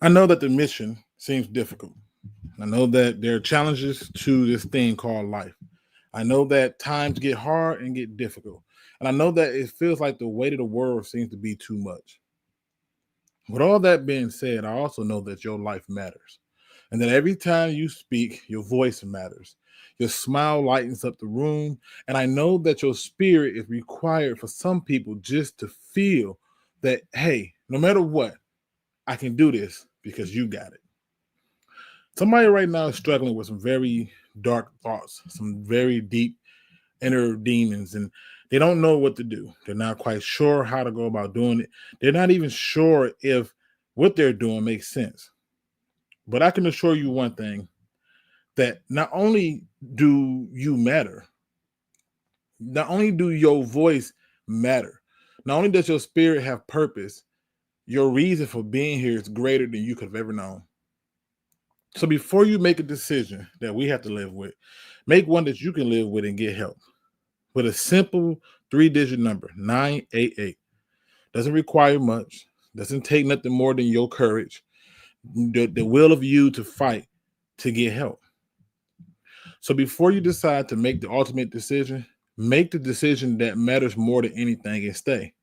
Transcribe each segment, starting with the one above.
I know that the mission seems difficult. I know that there are challenges to this thing called life. I know that times get hard and get difficult. And I know that it feels like the weight of the world seems to be too much. With all that being said, I also know that your life matters. And that every time you speak, your voice matters. Your smile lightens up the room. And I know that your spirit is required for some people just to feel that, hey, no matter what, I can do this because you got it. Somebody right now is struggling with some very dark thoughts, some very deep inner demons, and they don't know what to do. They're not quite sure how to go about doing it. They're not even sure if what they're doing makes sense. But I can assure you one thing, that not only do you matter, not only do your voice matter, not only does your spirit have purpose, your reason for being here is greater than you could have ever known. So before you make a decision that we have to live with, make one that you can live with and get help. With a simple 3-digit number, 988. Doesn't require much. Doesn't take nothing more than your courage, the will of you to fight to get help. So before you decide to make the ultimate decision, make the decision that matters more than anything and stay,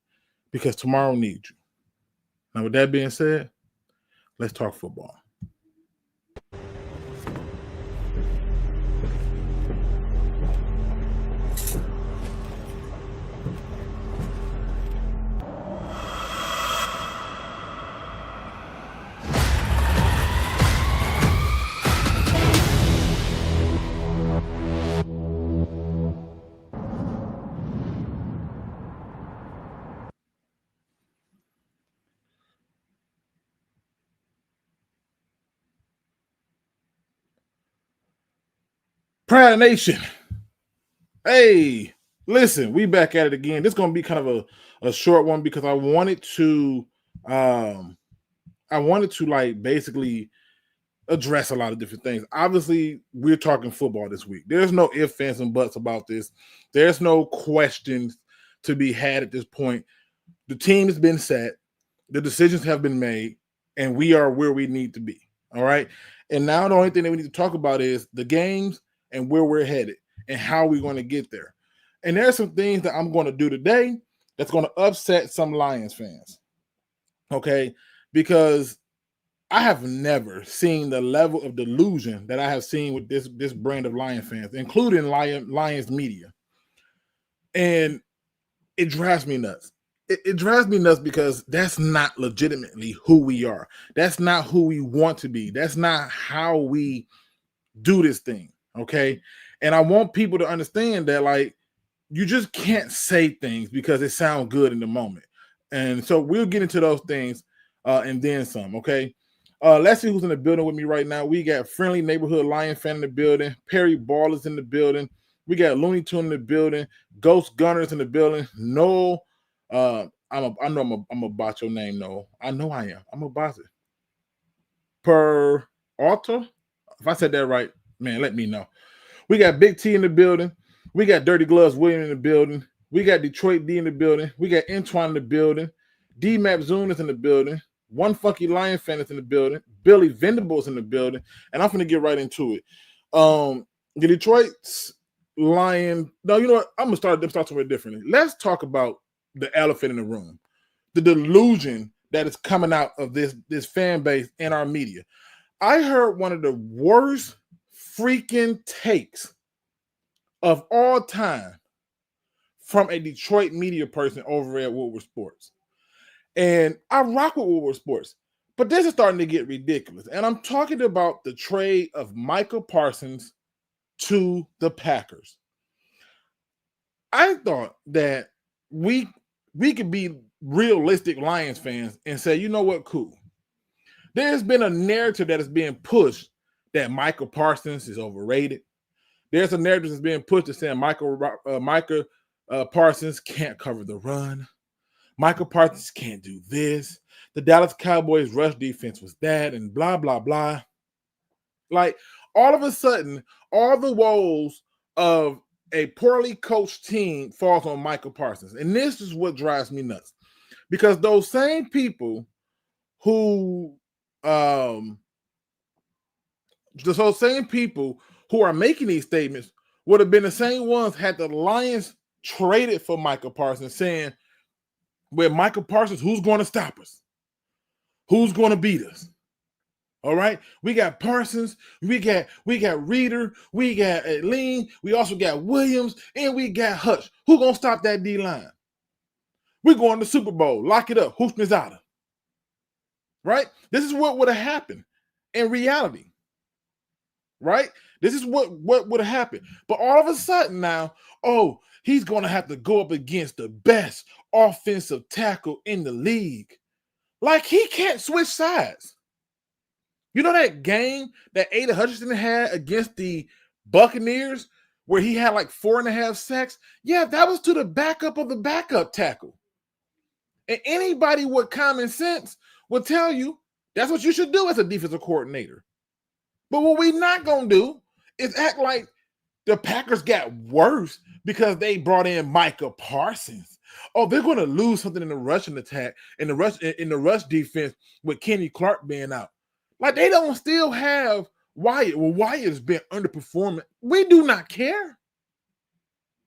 because tomorrow needs you. Now, with that being said, let's talk football. Proud Nation. Hey, listen, we back at it again. This is going to be kind of a short one because I wanted to like basically address a lot of different things. Obviously, we're talking football this week. There's no ifs, ands, and buts about this. There's no questions to be had at this point. The team has been set. The decisions have been made, and we are where we need to be. All right. And now the only thing that we need to talk about is the games and where we're headed and how we're going to get there. And there are some things that I'm going to do today that's going to upset some Lions fans. Okay. Because I have never seen the level of delusion that I have seen with this brand of Lion fans, including Lions media. And it drives me nuts. It drives me nuts because that's not legitimately who we are. That's not who we want to be. That's not how we do this thing, okay? And I want people to understand that, like, you just can't say things because it sounds good in the moment. And so we'll get into those things and then some, okay? Let's see who's in the building with me right now. We got Friendly Neighborhood Lion fan in the building. Perry Ball is in the building. We got Looney Tune in the building. Ghost Gunners in the building. Noel, I know I'm a botch your name, Noel. I know I am. I'm a botch it. Per Alta, if I said that right, man, let me know. We got Big T in the building. We got Dirty Gloves William in the building. We got Detroit D in the building. We got Antoine in the building. D-Map Zoom is in the building. One Funky Lion fan is in the building. Billy Vendables in the building. And I'm going to get right into it. The Detroit Lion. No, you know what? I'm going to start somewhere differently. Let's talk about the elephant in the room. The delusion that is coming out of this fan base and our media. I heard one of the worst freaking takes of all time from a Detroit media person over at Woodward Sports. And I rock with Woodward Sports, but this is starting to get ridiculous. And I'm talking about the trade of Micah Parsons to the Packers. I thought that we could be realistic Lions fans and say, you know what, cool. There's been a narrative that is being pushed that Micah Parsons is overrated. There's a narrative that's being pushed that saying Micah Parsons can't cover the run. Micah Parsons can't do this. The Dallas Cowboys rush defense was that and blah, blah, blah. Like, all of a sudden, all the woes of a poorly coached team falls on Micah Parsons. And this is what drives me nuts. Because those same people who So same people who are making these statements would have been the same ones had the Lions traded for Micah Parsons, saying, with Micah Parsons, who's going to stop us? Who's going to beat us? All right, we got Parsons, we got Reader, we got Lean, we also got Williams, and we got Hutch. Who gonna stop that D line? We're going to the Super Bowl. Lock it up. Houston-Zada. Right? This is what would have happened in reality. Right? This is what would have happened. But all of a sudden now, oh, he's going to have to go up against the best offensive tackle in the league. Like, he can't switch sides. You know that game that Aiden Hutchinson had against the Buccaneers where he had like 4.5 sacks? Yeah, that was to the backup of the backup tackle. And anybody with common sense will tell you that's what you should do as a defensive coordinator. But what we're not going to do is act like the Packers got worse because they brought in Micah Parsons. Oh, they're going to lose something in the rushing attack, in the rush defense with Kenny Clark being out. Like, they don't still have Wyatt. Well, Wyatt's been underperforming. We do not care.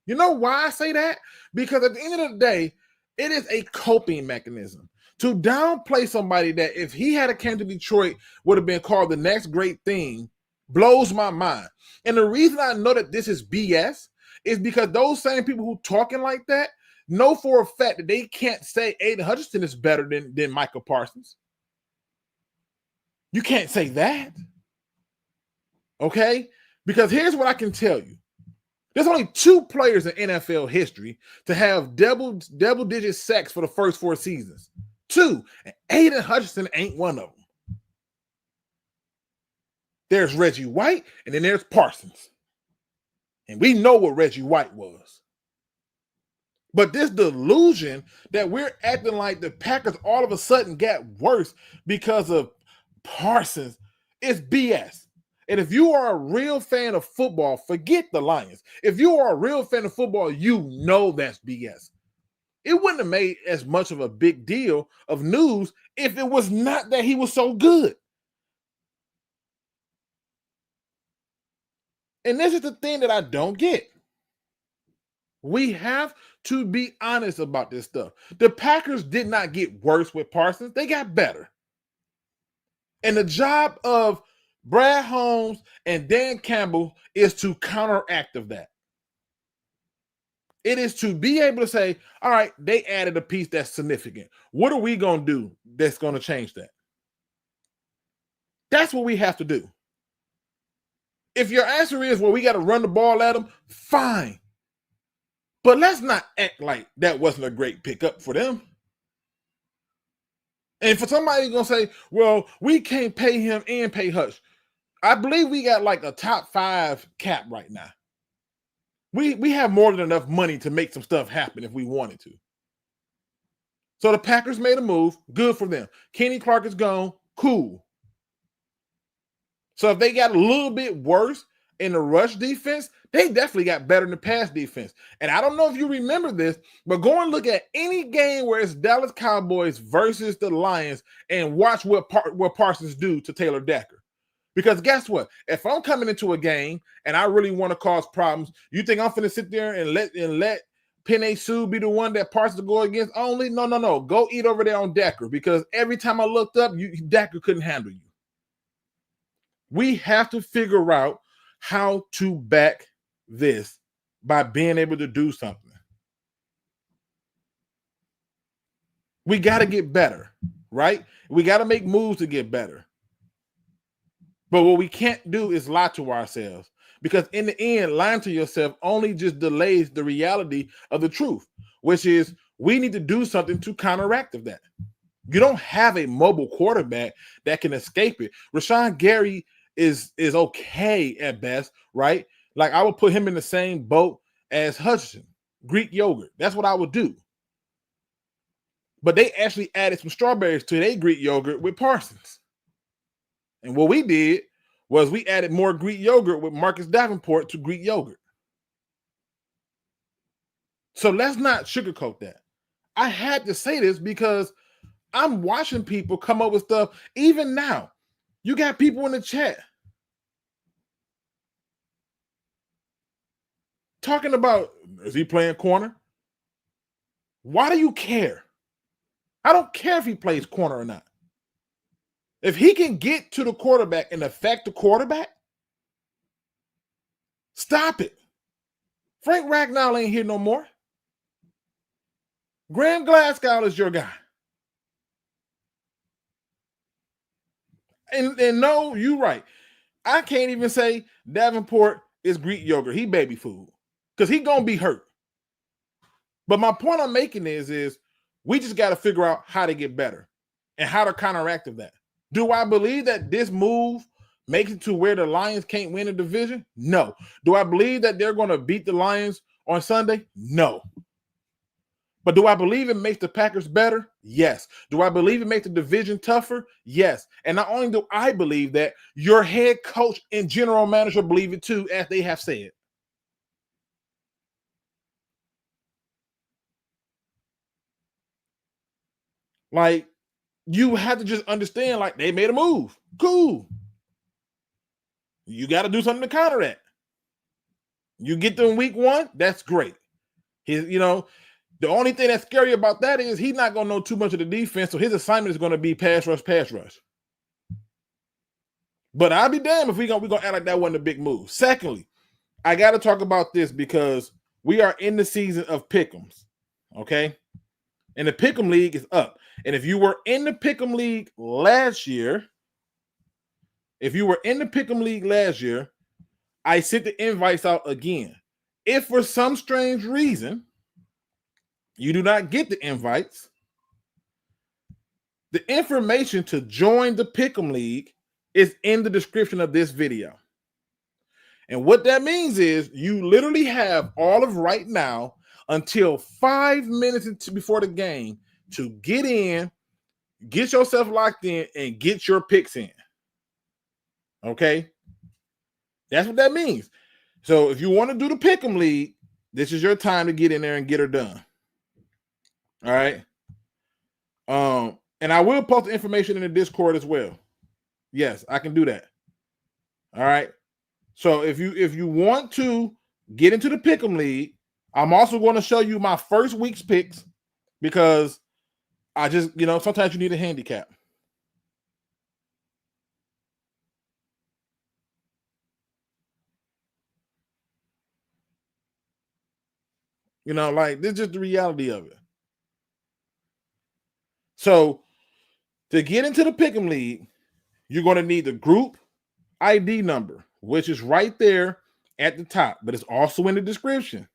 You know why I say that? Because at the end of the day, it is a coping mechanism. To downplay somebody that if he had came to Detroit would have been called the next great thing blows my mind. And the reason I know that this is BS is because those same people who talking like that know for a fact that they can't say Aiden Hutchinson is better than Micah Parsons. You can't say that. Okay? Because here's what I can tell you. There's only 2 players in NFL history to have double-digit sacks for the first 4 seasons. 2. And Aiden Hutchinson ain't one of them. There's Reggie White, and then there's Parsons. And we know what Reggie White was. But this delusion that we're acting like the Packers all of a sudden got worse because of Parsons is BS. And if you are a real fan of football, forget the Lions. If you are a real fan of football, you know that's BS. It wouldn't have made as much of a big deal of news if it was not that he was so good. And this is the thing that I don't get. We have to be honest about this stuff. The Packers did not get worse with Parsons. They got better. And the job of Brad Holmes and Dan Campbell is to counteract of that. It is to be able to say, all right, they added a piece that's significant. What are we going to do that's going to change that? That's what we have to do. If your answer is, well, we got to run the ball at them, fine. But let's not act like that wasn't a great pickup for them. And for somebody going to say, well, we can't pay him and pay Hutch. I believe we got like a top 5 cap right now. We have more than enough money to make some stuff happen if we wanted to. So the Packers made a move. Good for them. Kenny Clark is gone. Cool. So if they got a little bit worse in the rush defense, they definitely got better in the pass defense. And I don't know if you remember this, but go and look at any game where it's Dallas Cowboys versus the Lions and watch what Parsons do to Taylor Decker. Because guess what? If I'm coming into a game and I really want to cause problems, you think I'm finna sit there and let Penei Sewell be the one that Parsons go against only? No. Go eat over there on Decker, because every time I looked up, Decker couldn't handle you. We have to figure out how to back this by being able to do something. We got to get better, right? We got to make moves to get better. But what we can't do is lie to ourselves, because in the end, lying to yourself only just delays the reality of the truth, which is we need to do something to counteract of that. You don't have a mobile quarterback that can escape it. Rashawn Gary is okay at best, right? Like, I would put him in the same boat as Hutchinson, Greek yogurt. That's what I would do. But they actually added some strawberries to their Greek yogurt with Parsons. And what we did was we added more Greek yogurt with Marcus Davenport to Greek yogurt. So let's not sugarcoat that. I had to say this because I'm watching people come up with stuff. Even now, you got people in the chat talking about, is he playing corner? Why do you care? I don't care if he plays corner or not. If he can get to the quarterback and affect the quarterback, stop it. Frank Ragnow ain't here no more. Graham Glasgow is your guy. And no, you're right. I can't even say Davenport is Greek yogurt. He baby food because he going to be hurt. But my point I'm making is we just got to figure out how to get better and how to counteract of that. Do I believe that this move makes it to where the Lions can't win a division? No. Do I believe that they're going to beat the Lions on Sunday? No. But do I believe it makes the Packers better? Yes. Do I believe it makes the division tougher? Yes. And not only do I believe that, your head coach and general manager believe it too, as they have said. Like, you have to just understand, like, they made a move. Cool. You got to do something to counter that. You get them week 1, that's great. The only thing that's scary about that is he's not going to know too much of the defense, so his assignment is going to be pass rush. But I'll be damned if we're going to act like that wasn't a big move. Secondly, I got to talk about this because we are in the season of pick'ems, okay? And the pick'em league is up. And if you were in the pick'em league last year, I sent the invites out again. If for some strange reason you do not get the invites, the information to join the pick'em league is in the description of this video. And what that means is you literally have all of right now until 5 minutes before the game to get in, get yourself locked in, and get your picks in. Okay? That's what that means. So if you want to do the pick'em league, this is your time to get in there and get her done. All right? And I will post the information in the Discord as well. Yes, I can do that. All right? So if you want to get into the pick'em league, I'm also going to show you my first week's picks because I just, sometimes you need a handicap. Like, this is just the reality of it. So to get into the pick'em league, you're going to need the group ID number, which is right there at the top, but it's also in the description.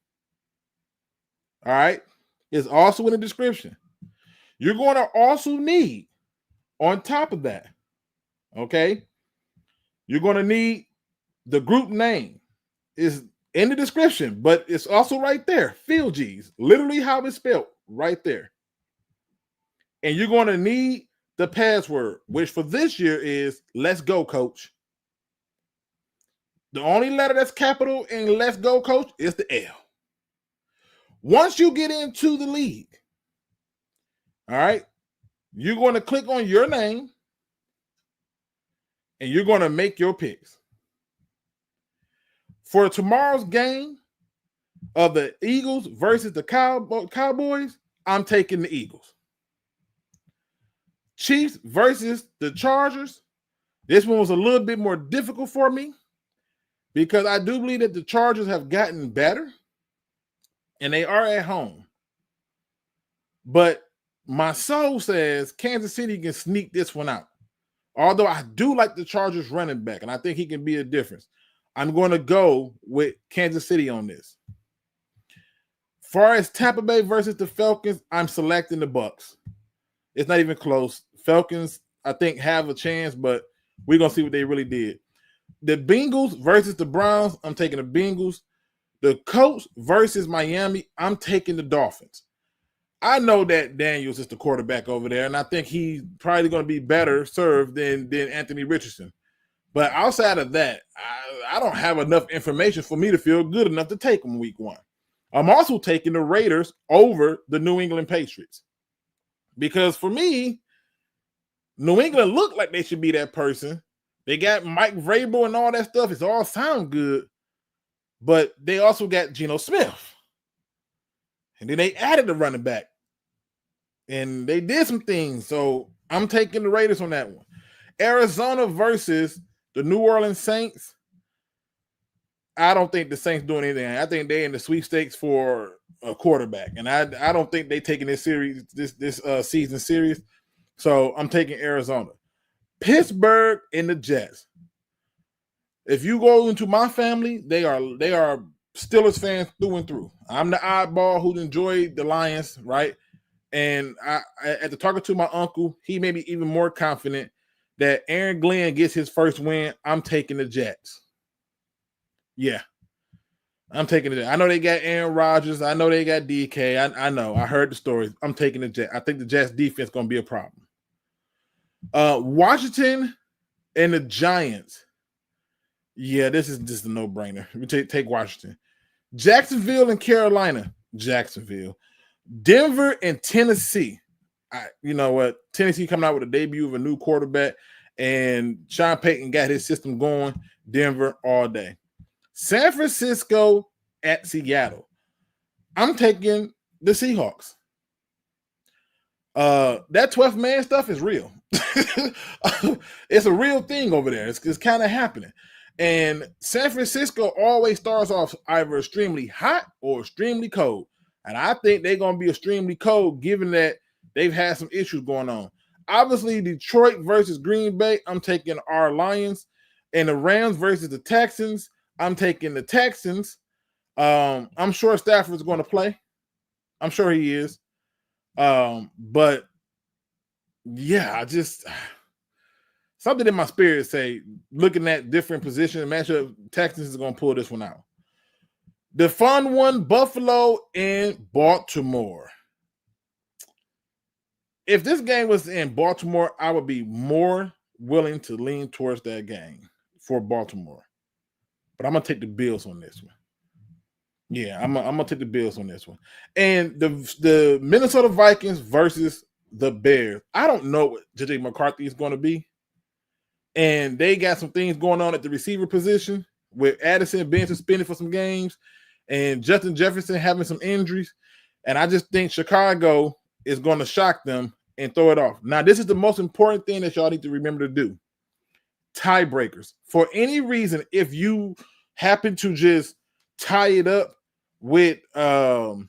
All right? It's also in the description. You're going to also need, on top of that, okay, you're going to need the group name. Is in the description, but it's also right there. FieldG's, literally how it's spelled, right there. And you're going to need the password, which for this year is Letsgocoach. The only letter that's capital in Letsgocoach is the L. Once you get into the league, all right, you're going to click on your name and you're going to make your picks. For tomorrow's game of the Eagles versus the Cowboys, I'm taking the Eagles. Chiefs versus the Chargers. This one was a little bit more difficult for me because I do believe that the Chargers have gotten better and they are at home. But my soul says Kansas City can sneak this one out. Although I do like the Chargers running back, and I think he can be a difference. I'm going to go with Kansas City on this. Far as Tampa Bay versus the Falcons, I'm selecting the Bucks. It's not even close. Falcons, I think, have a chance, but we're going to see what they really did. The Bengals versus the Browns, I'm taking the Bengals. The Colts versus Miami, I'm taking the Dolphins. I know that Daniels is the quarterback over there, and I think he's probably going to be better served than Anthony Richardson. But outside of that, I don't have enough information for me to feel good enough to take them week 1. I'm also taking the Raiders over the New England Patriots. Because for me, New England look like they should be that person. They got Mike Vrabel and all that stuff. It's all sound good, but they also got Geno Smith. And then they added the running back. And they did some things. So I'm taking the Raiders on that one. Arizona versus the New Orleans Saints. I don't think the Saints doing anything. I think they're in the sweepstakes for a quarterback. And I don't think they're taking this season serious. So I'm taking Arizona. Pittsburgh and the Jets. If you go into my family, they are Steelers fans through and through. I'm the oddball who enjoyed the Lions, right? And after talking to my uncle, he made me even more confident that Aaron Glenn gets his first win. I'm taking the Jets. Yeah, I'm taking it. I know they got Aaron Rodgers. I know they got DK. I know. I heard the stories. I'm taking the Jets. I think the Jets defense is going to be a problem. Washington and the Giants. Yeah, this is just a no-brainer. We take Washington. Jacksonville and Carolina. Jacksonville. Denver and Tennessee. You know what? Tennessee coming out with a debut of a new quarterback, and Sean Payton got his system going. Denver all day. San Francisco at Seattle. I'm taking the Seahawks. That 12th man stuff is real. It's a real thing over there. It's kind of happening. And San Francisco always starts off either extremely hot or extremely cold. And I think they're going to be extremely cold given that they've had some issues going on. Obviously, Detroit versus Green Bay, I'm taking our Lions. And the Rams versus the Texans, I'm taking the Texans. I'm sure Stafford's going to play. I'm sure he is. But yeah, something in my spirit say, looking at different positions and matchup, Texans is going to pull this one out. The fun one, Buffalo and Baltimore. If this game was in Baltimore, I would be more willing to lean towards that game for Baltimore. But I'm going to take the Bills on this one. Yeah, I'm going to take the Bills on this one. And the Minnesota Vikings versus the Bears. I don't know what J.J. McCarthy is going to be. And they got some things going on at the receiver position with Addison being suspended for some games and Justin Jefferson having some injuries. And I just think Chicago is going to shock them and throw it off. Now, this is the most important thing that y'all need to remember to do. Tiebreakers. For any reason, if you happen to just tie it up with, like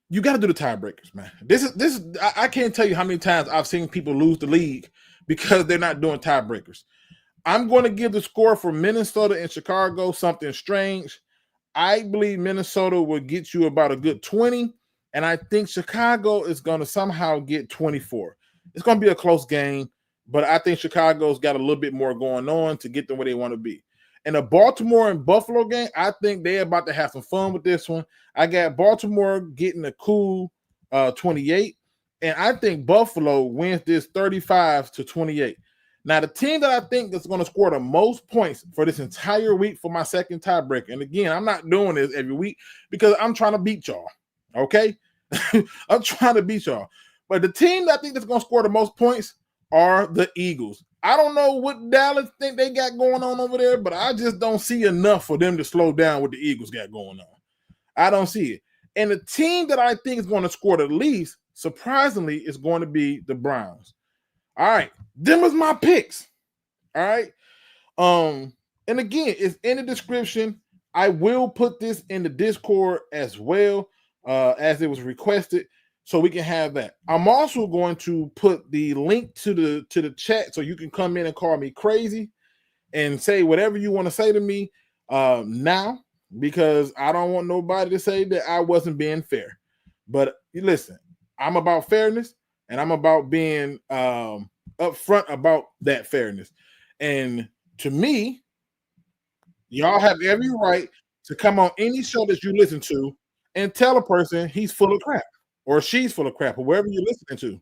you got to do the tiebreakers, man. This is I can't tell you how many times I've seen people lose the league because they're not doing tiebreakers. I'm going to give the score for Minnesota and Chicago something strange. I believe Minnesota will get you about a good 20, and I think Chicago is going to somehow get 24. It's going to be a close game, but I think Chicago's got a little bit more going on to get them where they want to be. And the Baltimore and Buffalo game, I think they're about to have some fun with this one. I got Baltimore getting a cool 28, and I think Buffalo wins this 35-28. Now, the team that I think is going to score the most points for this entire week for my second tiebreaker, and again, I'm not doing this every week because I'm trying to beat y'all, okay? I'm trying to beat y'all. But the team that I think that's going to score the most points are the Eagles. I don't know what Dallas think they got going on over there, but I just don't see enough for them to slow down what the Eagles got going on. I don't see it. And the team that I think is going to score the least, surprisingly, is going to be the Browns. All right. Them is my picks. All right. And again, it's in the description. I will put this in the Discord as well, as it was requested, so we can have that. I'm also going to put the link to the chat so you can come in and call me crazy and say whatever you want to say to me now, because I don't want nobody to say that I wasn't being fair. But listen, I'm about fairness, and I'm about being upfront about that fairness. And to me, y'all have every right to come on any show that you listen to and tell a person he's full of crap or she's full of crap or wherever you're listening to,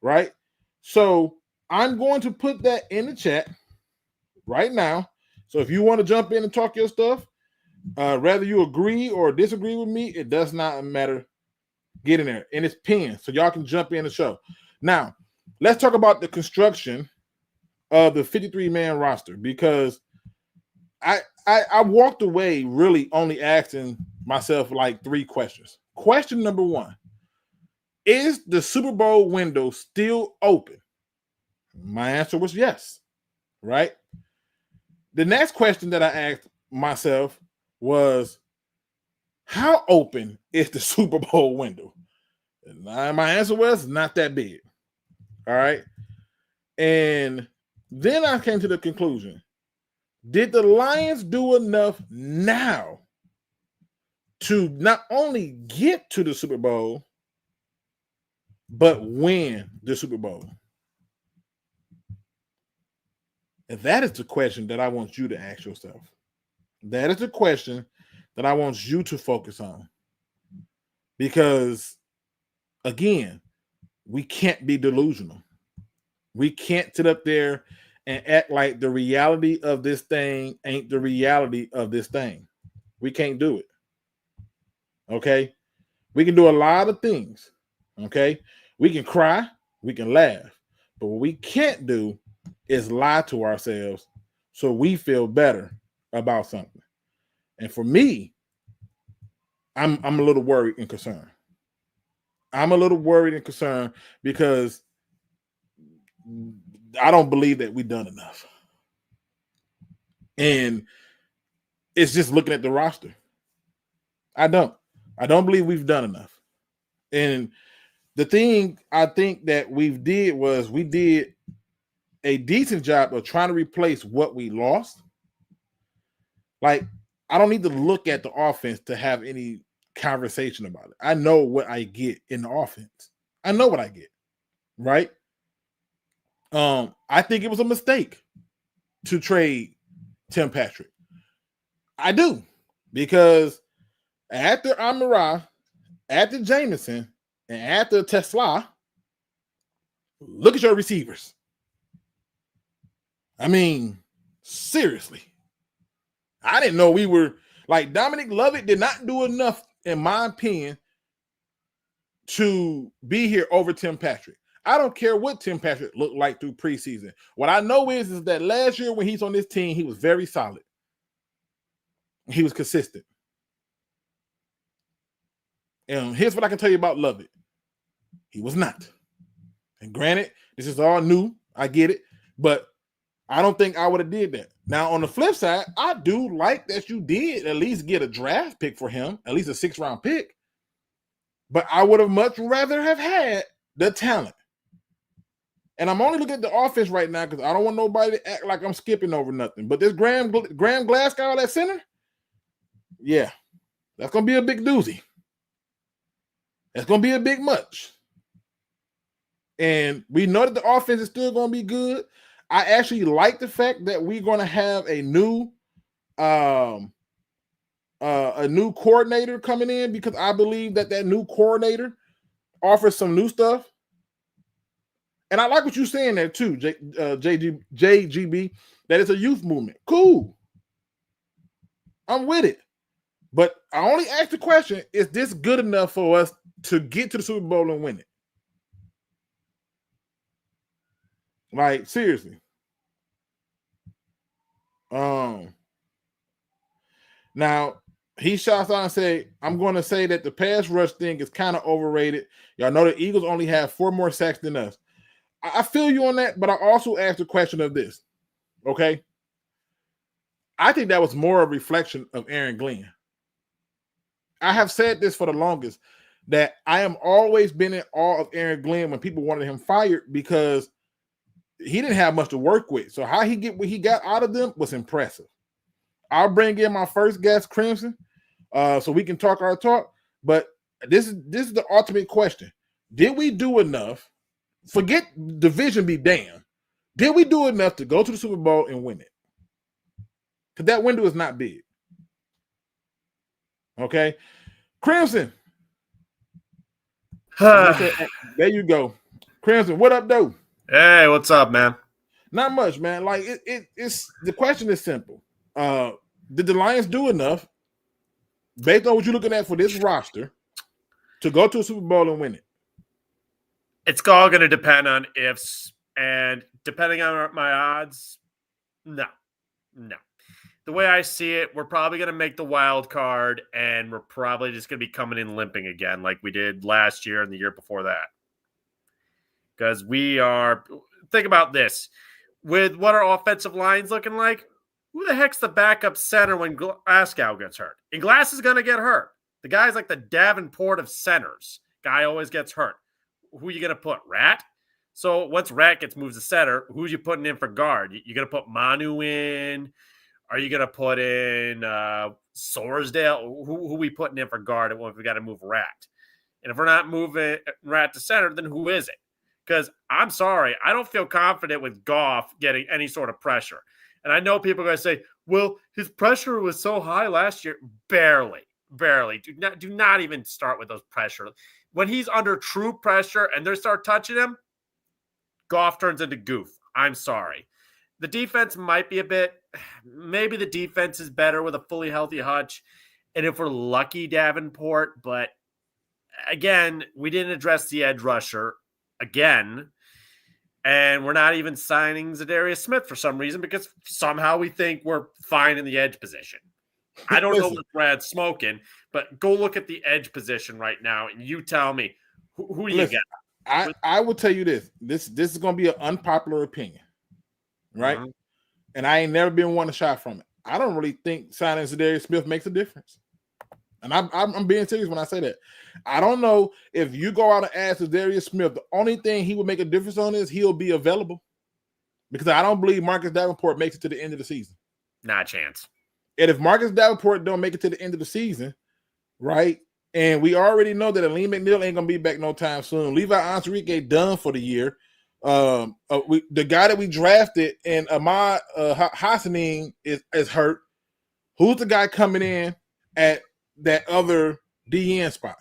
right? So I'm going to put that in the chat right now. So if you want to jump in and talk your stuff, whether you agree or disagree with me, it does not matter. Get in there. And it's pinned, so y'all can jump in the show. Now, let's talk about the construction of the 53-man roster, because I walked away really only asking myself like 3 questions. Question number 1, is the Super Bowl window still open? My answer was yes, right? The next question that I asked myself was, how open is the Super Bowl window? And my answer was not that big. All right. And then I came to the conclusion, did the Lions do enough now to not only get to the Super Bowl, but win the Super Bowl? And that is the question that I want you to ask yourself. That is the question that I want you to focus on. Because, again, we can't be delusional. We can't sit up there and act like the reality of this thing ain't the reality of this thing. We can't do it. Okay? We can do a lot of things. Okay? We can cry. We can laugh. But what we can't do is lie to ourselves so we feel better about something. And for me, I'm a little worried and concerned. I'm a little worried and concerned because I don't believe that we've done enough. And it's just looking at the roster. I don't believe we've done enough. And the thing I think that we did a decent job of trying to replace what we lost. Like, I don't need to look at the offense to have any conversation about it. I know what I get in the offense. I know what I get, right? I think it was a mistake to trade Tim Patrick. I do, because after Amara, after Jameson, and after Tesla, look at your receivers. I mean, seriously. I didn't know we were like Dominic Lovett did not do enough, in my opinion, to be here over Tim Patrick. I don't care what Tim Patrick looked like through preseason. What I know is that last year when he's on this team, he was very solid. He was consistent. And here's what I can tell you about Lovett. He was not. And granted, this is all new. I get it. But I don't think I would have did that. Now, on the flip side, I do like that you did at least get a draft pick for him, at least a 6th-round pick. But I would have much rather have had the talent. And I'm only looking at the offense right now because I don't want nobody to act like I'm skipping over nothing. But this Graham Glasgow at center, yeah, that's going to be a big doozy. That's going to be a big much. And we know that the offense is still going to be good. I actually like the fact that we're going to have a new coordinator coming in, because I believe that new coordinator offers some new stuff. And I like what you're saying there too, JGB, that it's a youth movement. Cool. I'm with it. But I only asked the question, is this good enough for us to get to the Super Bowl and win it? Like, seriously. Now, he shouts out and say, I'm going to say that the pass rush thing is kind of overrated. Y'all know the Eagles only have 4 more sacks than us. I feel you on that, but I also asked the question of this, okay? I think that was more a reflection of Aaron Glenn. I have said this for the longest, that I am always been in awe of Aaron Glenn when people wanted him fired, because he didn't have much to work with. So how he get what he got out of them was impressive. I'll bring in my first guest, Crimson, so we can talk our talk. But this is the ultimate question. Did we do enough? Forget division be damned. Did we do enough to go to the Super Bowl and win it? Because that window is not big. Okay? Crimson. There you go. Crimson, what up, though? Hey, what's up, man? Not much, man. Like it's the question is simple. Did the Lions do enough based on what you're looking at for this roster to go to a Super Bowl and win it? It's all going to depend on ifs, and depending on my odds, no. The way I see it, we're probably going to make the wild card, and we're probably just going to be coming in limping again like we did last year and the year before that. Because think about this. With what our offensive line's looking like, who the heck's the backup center when Glasgow gets hurt? And Glass is going to get hurt. The guy's like the Davenport of centers. Guy always gets hurt. Who are you going to put? Rat? So once Rat gets moved to center, who's you putting in for guard? You going to put Manu in? Are you going to put in Sorsdale? Who we putting in for guard if we got to move Rat? And if we're not moving Rat to center, then who is it? Because I'm sorry, I don't feel confident with Goff getting any sort of pressure. And I know people are going to say, well, his pressure was so high last year. Barely. Do not even start with those pressure. When he's under true pressure and they start touching him, Goff turns into goof. I'm sorry. The defense might be maybe the defense is better with a fully healthy Hutch. And if we're lucky, Davenport. But again, we didn't address the edge rusher again. And we're not even signing Zadarius Smith for some reason because somehow we think we're fine in the edge position. I don't know what Brad's smoking, but go look at the edge position right now and you tell me who do you get? I will tell you this. This is going to be an unpopular opinion, right? Mm-hmm. And I ain't never been one to shy from it. I don't really think signing Zadarius Smith makes a difference. And I'm being serious when I say that. I don't know if you go out and ask Zadarius Smith, the only thing he would make a difference on is he'll be available. Because I don't believe Marcus Davenport makes it to the end of the season. Not a chance. And if Marcus Davenport don't make it to the end of the season, right, and we already know that Aleem McNeil ain't going to be back no time soon. Levi Onwuzurike done for the year. The guy that we drafted and Ahmad Hassanin is hurt. Who's the guy coming in at that other DN spot?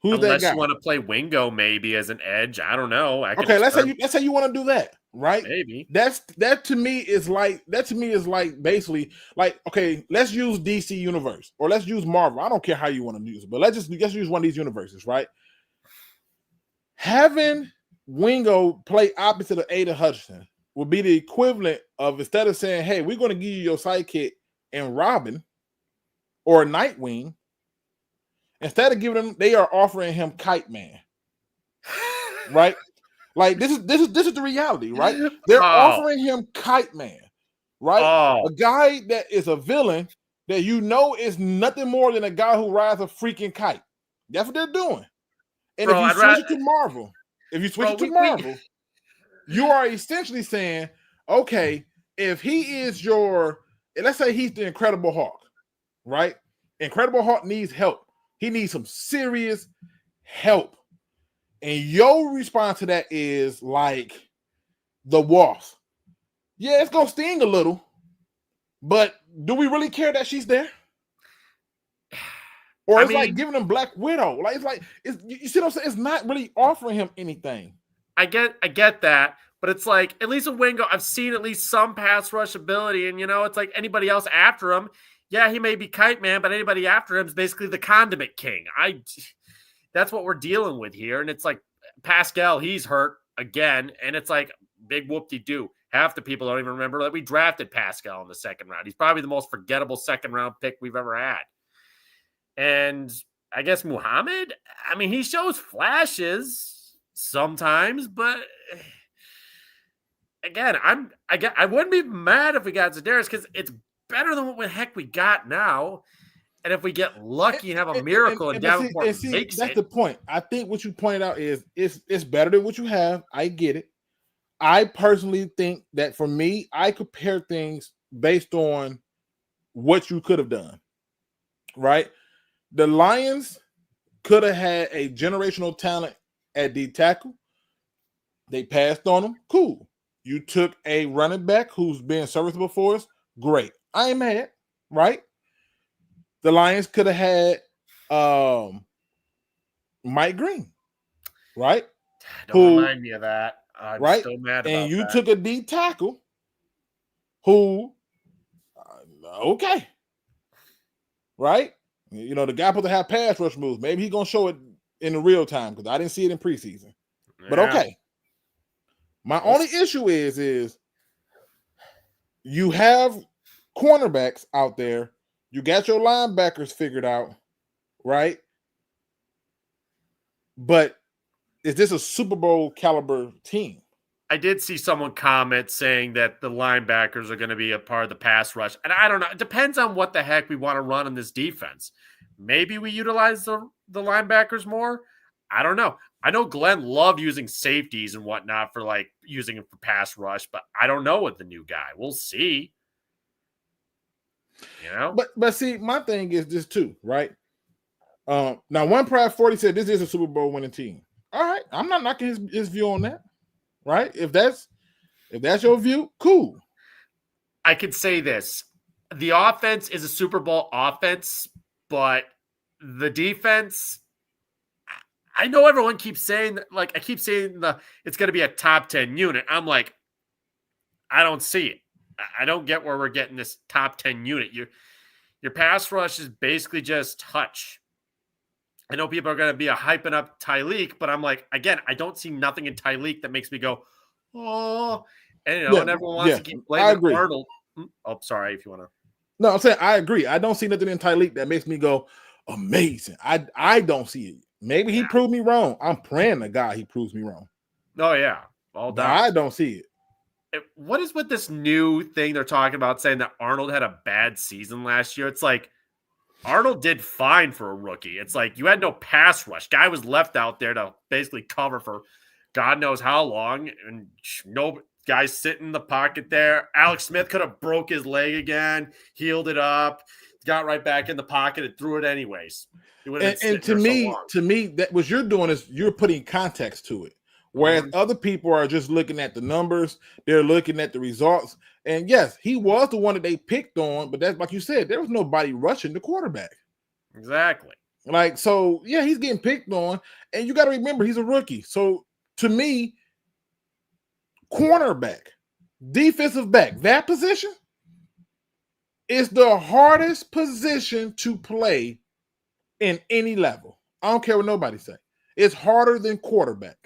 Who's Unless that guy? You want to play Wingo maybe as an edge. I don't know. Okay, let's say you want to do that, right? Maybe. That to me is like basically like, okay, let's use DC Universe or let's use Marvel. I don't care how you want to use it, but let's use one of these universes, right? Having Wingo play opposite of Ada Hutchinson would be the equivalent of, instead of saying, hey, we're going to give you your sidekick and Robin or Nightwing, instead of giving them, they are offering him Kite Man, right? Like this is the reality, right? They're offering him Kite Man, right? A guy that is a villain that you know is nothing more than a guy who rides a freaking kite. That's what they're doing. And if you switch it to Marvel, you are essentially saying, okay, if he is let's say he's the Incredible Hulk, right? Incredible Hulk needs help. He needs some serious help. And your response to that is like the Wasp. Yeah, it's going to sting a little, but do we really care that she's there? Or it's like giving him Black Widow. Like you see what I'm saying? It's not really offering him anything. I get that, but it's like, at least with Wingo, I've seen at least some pass rush ability, and it's like anybody else after him. Yeah, he may be Kite Man, but anybody after him is basically the Condiment King. That's what we're dealing with here. And it's like Pascal, he's hurt again. And it's like big whoop-de-doo. Half the people don't even remember that we drafted Pascal in the second round. He's probably the most forgettable second-round pick we've ever had. And I guess Muhammad, he shows flashes sometimes, but again, I wouldn't be mad if we got Zadarius because it's better than what the heck we got now. And if we get lucky and have a miracle and Davenport makes it. That's the point. I think what you pointed out is it's better than what you have. I get it. I personally think that for me, I compare things based on what you could have done, right? The Lions could have had a generational talent at D tackle. They passed on him. Cool. You took a running back who's been serviceable for us. Great. I ain't mad, right? The Lions could have had Mike Green, right? Don't remind me of that. I'm still mad about that. And you took a D tackle who Okay. Right? You know, the guy supposed to have pass rush moves. Maybe he's going to show it in the real time because I didn't see it in preseason. Yeah. But okay. My only issue is you have cornerbacks out there. You got your linebackers figured out, right? But is this a Super Bowl caliber team? I did see someone comment saying that the linebackers are going to be a part of the pass rush. And I don't know. It depends on what the heck we want to run in this defense. Maybe we utilize the linebackers more. I don't know. I know Glenn loved using safeties and whatnot for like using them for pass rush, but I don't know with the new guy. We'll see. You know? But see, my thing is this too, right? Now, One Pride 40 said this is a Super Bowl winning team. All right. I'm not knocking his view on that. Right? If that's your view, cool. I could say this. The offense is a Super Bowl offense, but the defense, I know everyone keeps saying, like, I keep saying it's going to be a top 10 unit. I'm like, I don't see it. I don't get where we're getting this top 10 unit. Your pass rush is basically just touch. I know people are going to be hyping up Tyleek, but I'm like, again, I don't see nothing in Tyleek that makes me go, oh. And, and everyone wants to keep blaming Arnold. Oh, sorry if you want to. No, I'm saying I agree. I don't see nothing in Tyleek that makes me go, amazing. I don't see it. Maybe he proved me wrong. I'm praying to God he proves me wrong. Oh, yeah. All done. I don't see it. What is with this new thing they're talking about saying that Arnold had a bad season last year? It's like, Arnold did fine for a rookie. It's like you had no pass rush. Guy was left out there to basically cover for God knows how long. And no guys sitting in the pocket there. Alex Smith could have broke his leg again, healed it up, got right back in the pocket and threw it anyways. And to me, that what you're doing is you're putting context to it. Whereas other people are just looking at the numbers, they're looking at the results. And yes, he was the one that they picked on, but that's like you said, there was nobody rushing the quarterback. Exactly. Like, so yeah, he's getting picked on, and you got to remember he's a rookie. So to me, cornerback, defensive back, that position is the hardest position to play in any level. I don't care what nobody say. It's harder than quarterback.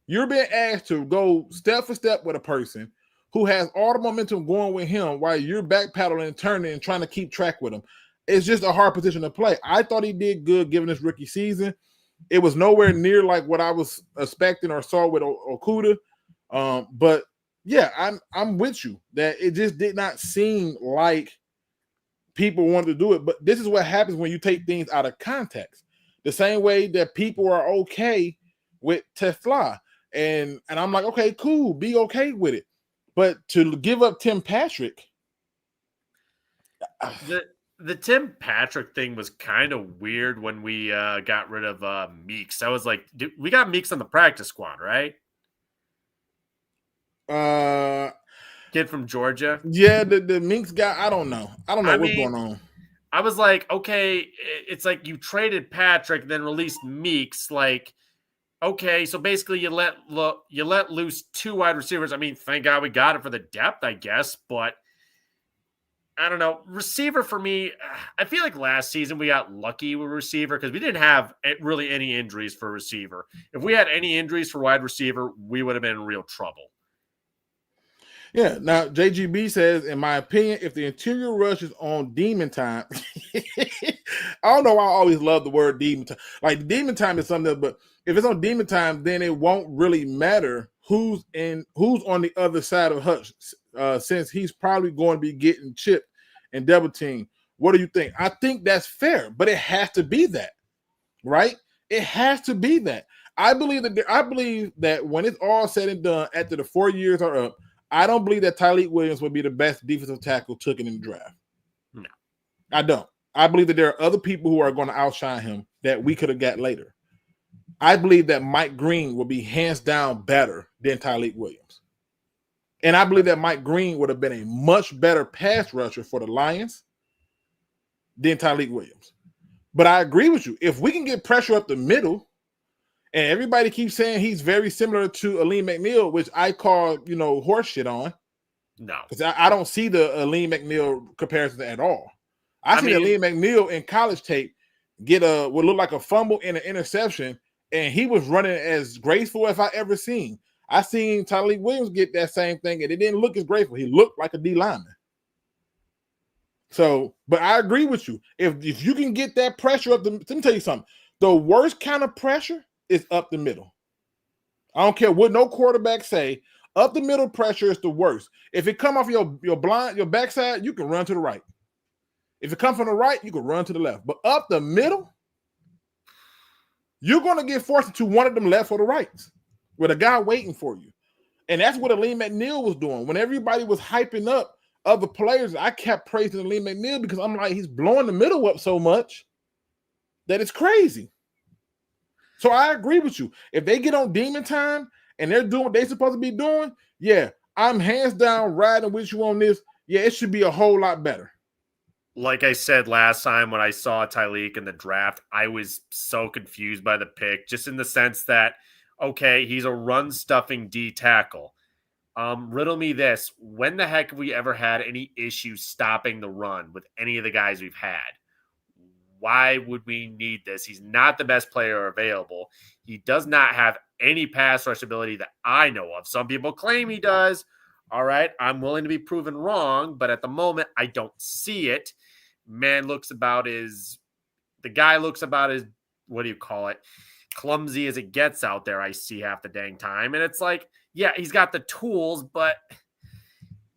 You're being asked to go step for step with a person who has all the momentum going with him while you're backpedaling and turning and trying to keep track with him. It's just a hard position to play. I thought he did good given his rookie season. It was nowhere near like what I was expecting or saw with Okudah. But yeah, I'm with you that it just did not seem like people wanted to do it. But this is what happens when you take things out of context. The same way that people are okay with Tefla. And I'm like, okay, cool, be okay with it. But to give up Tim Patrick. The Tim Patrick thing was kind of weird when we got rid of Meeks. I was like, we got Meeks on the practice squad, right? Kid from Georgia. Yeah, the Meeks guy, I don't know. I don't know what's going on. I was like, okay, it's like you traded Patrick, then released Meeks, like, okay, so basically you let loose two wide receivers. I mean, thank God we got it for the depth, I guess, but I don't know. Receiver for me, I feel like last season we got lucky with receiver because we didn't have really any injuries for receiver. If we had any injuries for wide receiver, we would have been in real trouble. Yeah. Now, JGB says, in my opinion, if the interior rush is on demon time, I don't know why I always love the word demon time. Like, demon time is something else, but if it's on demon time, then it won't really matter who's on the other side of Hutch, since he's probably going to be getting chipped and double team. What do you think? I think that's fair, but it has to be that, right? It has to be that. I believe that when it's all said and done, after the 4 years are up, I don't believe that Tyleek Williams would be the best defensive tackle taken in the draft. No, I don't. I believe that there are other people who are going to outshine him that we could have got later. I believe that Mike Green will be hands down better than Tyleek Williams. And I believe that Mike Green would have been a much better pass rusher for the Lions than Tyleek Williams. But I agree with you. If we can get pressure up the middle, and everybody keeps saying he's very similar to Aleem McNeil, which I call, horse shit on. No. Because I don't see the Lee McNeil comparison at all. I see that Lee McNeil in college tape get what looked like a fumble and an interception, and he was running as graceful as I ever seen. I seen Tyleik Williams get that same thing, and it didn't look as graceful. He looked like a D lineman. So, but I agree with you. If you can get that pressure up, let me tell you something. The worst kind of pressure is up the middle. I don't care what no quarterback say. Up the middle pressure is the worst. If it come off your backside, you can run to the right. If it comes from the right, you can run to the left. But up the middle, you're going to get forced into one of them left or the rights with a guy waiting for you. And that's what Lee McNeil was doing. When everybody was hyping up other players, I kept praising Lee McNeil because I'm like, he's blowing the middle up so much that it's crazy. So I agree with you. If they get on demon time and they're doing what they're supposed to be doing, yeah, I'm hands down riding with you on this. Yeah, it should be a whole lot better. Like I said last time when I saw Tyleik in the draft, I was so confused by the pick, just in the sense that, okay, he's a run-stuffing D tackle. Riddle me this. When the heck have we ever had any issues stopping the run with any of the guys we've had? Why would we need this? He's not the best player available. He does not have any pass rush ability that I know of. Some people claim he does. All right, I'm willing to be proven wrong, but at the moment, I don't see it. The guy looks about as, what do you call it, clumsy as it gets out there, I see half the dang time. And it's like, yeah, he's got the tools, but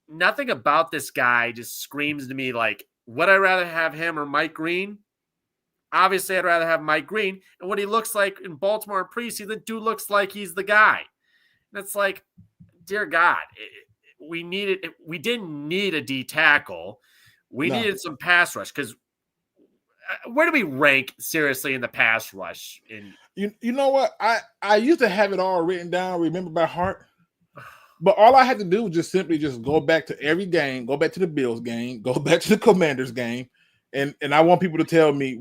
nothing about this guy just screams to me like, would I rather have him or Mike Green? Obviously, I'd rather have Mike Green. And what he looks like in Baltimore preseason, the dude looks like he's the guy. And it's like, dear God, we didn't need a D tackle. We needed some pass rush, because where do we rank seriously in the pass rush? You know what? I used to have it all written down, remember by heart. But all I had to do was just simply go back to every game, go back to the Bills game, go back to the Commanders game. And I want people to tell me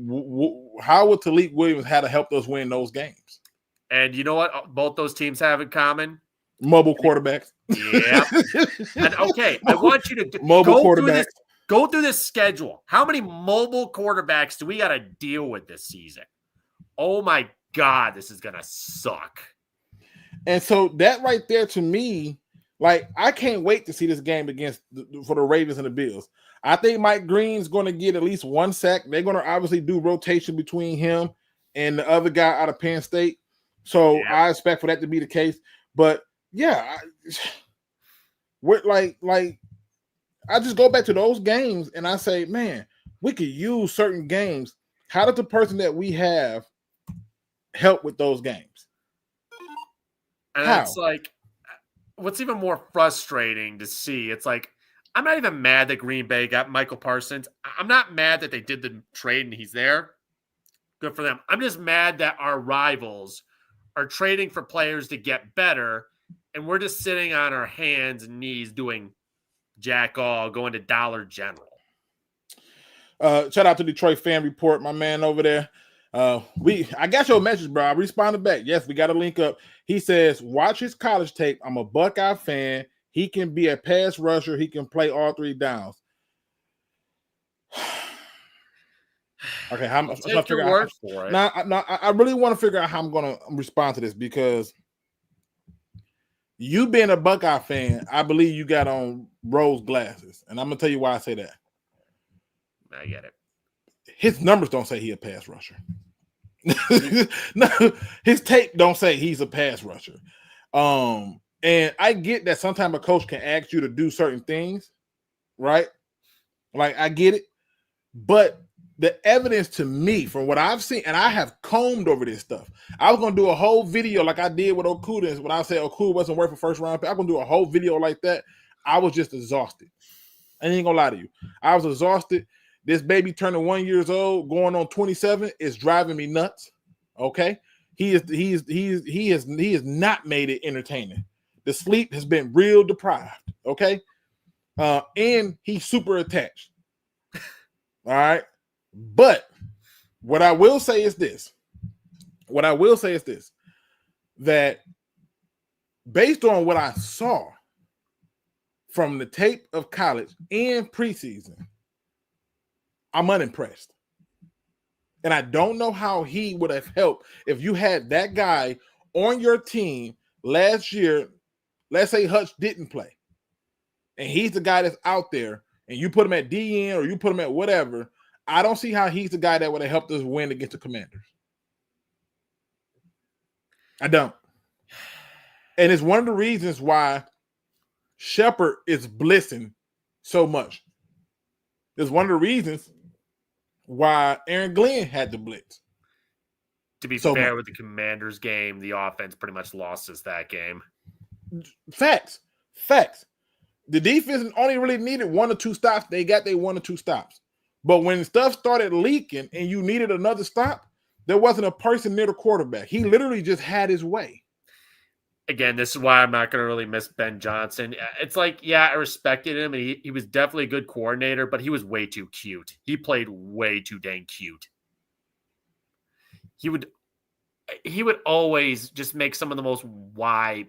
how would Tyleik Williams have to help us win those games? And you know what both those teams have in common? Mobile quarterbacks. Yeah. And okay, I want you to go through this schedule. How many mobile quarterbacks do we got to deal with this season? Oh my God, this is going to suck. And so that right there, to me, like, I can't wait to see this game for the Ravens and the Bills. I think Mike Green's going to get at least one sack. They're going to obviously do rotation between him and the other guy out of Penn State. So yeah. I expect for that to be the case. But yeah, I just go back to those games and I say, man, we could use certain games. How does the person that we have help with those games? And it's like, what's even more frustrating to see, it's like, I'm not even mad that Green Bay got Michael Parsons. I'm not mad that they did the trade and he's there. Good for them. I'm just mad that our rivals are trading for players to get better, and we're just sitting on our hands and knees doing jack all, going to Dollar General. Shout out to Detroit Fan Report, my man over there. I got your message, bro. I responded back. Yes, we got a link up. He says, watch his college tape. I'm a Buckeye fan. He can be a pass rusher. He can play all three downs. Okay, take your word for it. Now, I really want to figure out how I'm going to respond to this, because you being a Buckeye fan, I believe you got on rose glasses, and I'm going to tell you why I say that. I get it. His numbers don't say he's a pass rusher. No, his tape don't say he's a pass rusher. And I get that sometimes a coach can ask you to do certain things, right? Like, I get it. But the evidence to me, from what I've seen, and I have combed over this stuff. I was going to do a whole video like I did with Okuda when I said Okuda wasn't worth a first round pick. I'm going to do a whole video like that. I was just exhausted. I ain't going to lie to you. I was exhausted. This baby turning 1 year old, going on 27, is driving me nuts. Okay? He has not made it entertaining. The sleep has been real deprived, okay? And he's super attached. All right? But what I will say is this. That based on what I saw from the tape of college and preseason, I'm unimpressed. And I don't know how he would have helped if you had that guy on your team last year. Let's say Hutch didn't play, and he's the guy that's out there, and you put him at DN or you put him at whatever. I don't see how he's the guy that would have helped us win against the Commanders. I don't. And it's one of the reasons why Shepard is blitzing so much. It's one of the reasons why Aaron Glenn had to blitz. To be fair, with the Commanders game, the offense pretty much lost us that game. Facts. The defense only really needed 1 or 2 stops. They got their 1 or 2 stops. But when stuff started leaking and you needed another stop, there wasn't a person near the quarterback. He literally just had his way. Again, this is why I'm not going to really miss Ben Johnson. It's like, yeah, I respected him, and he was definitely a good coordinator, but he was way too cute. He played way too dang cute. He would always just make some of the most wide.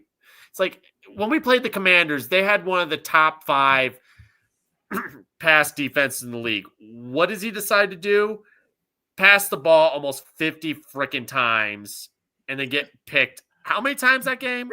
It's like when we played the Commanders, they had one of the top 5 pass defenses in the league. What does he decide to do? Pass the ball almost 50 freaking times and then get picked. How many times that game?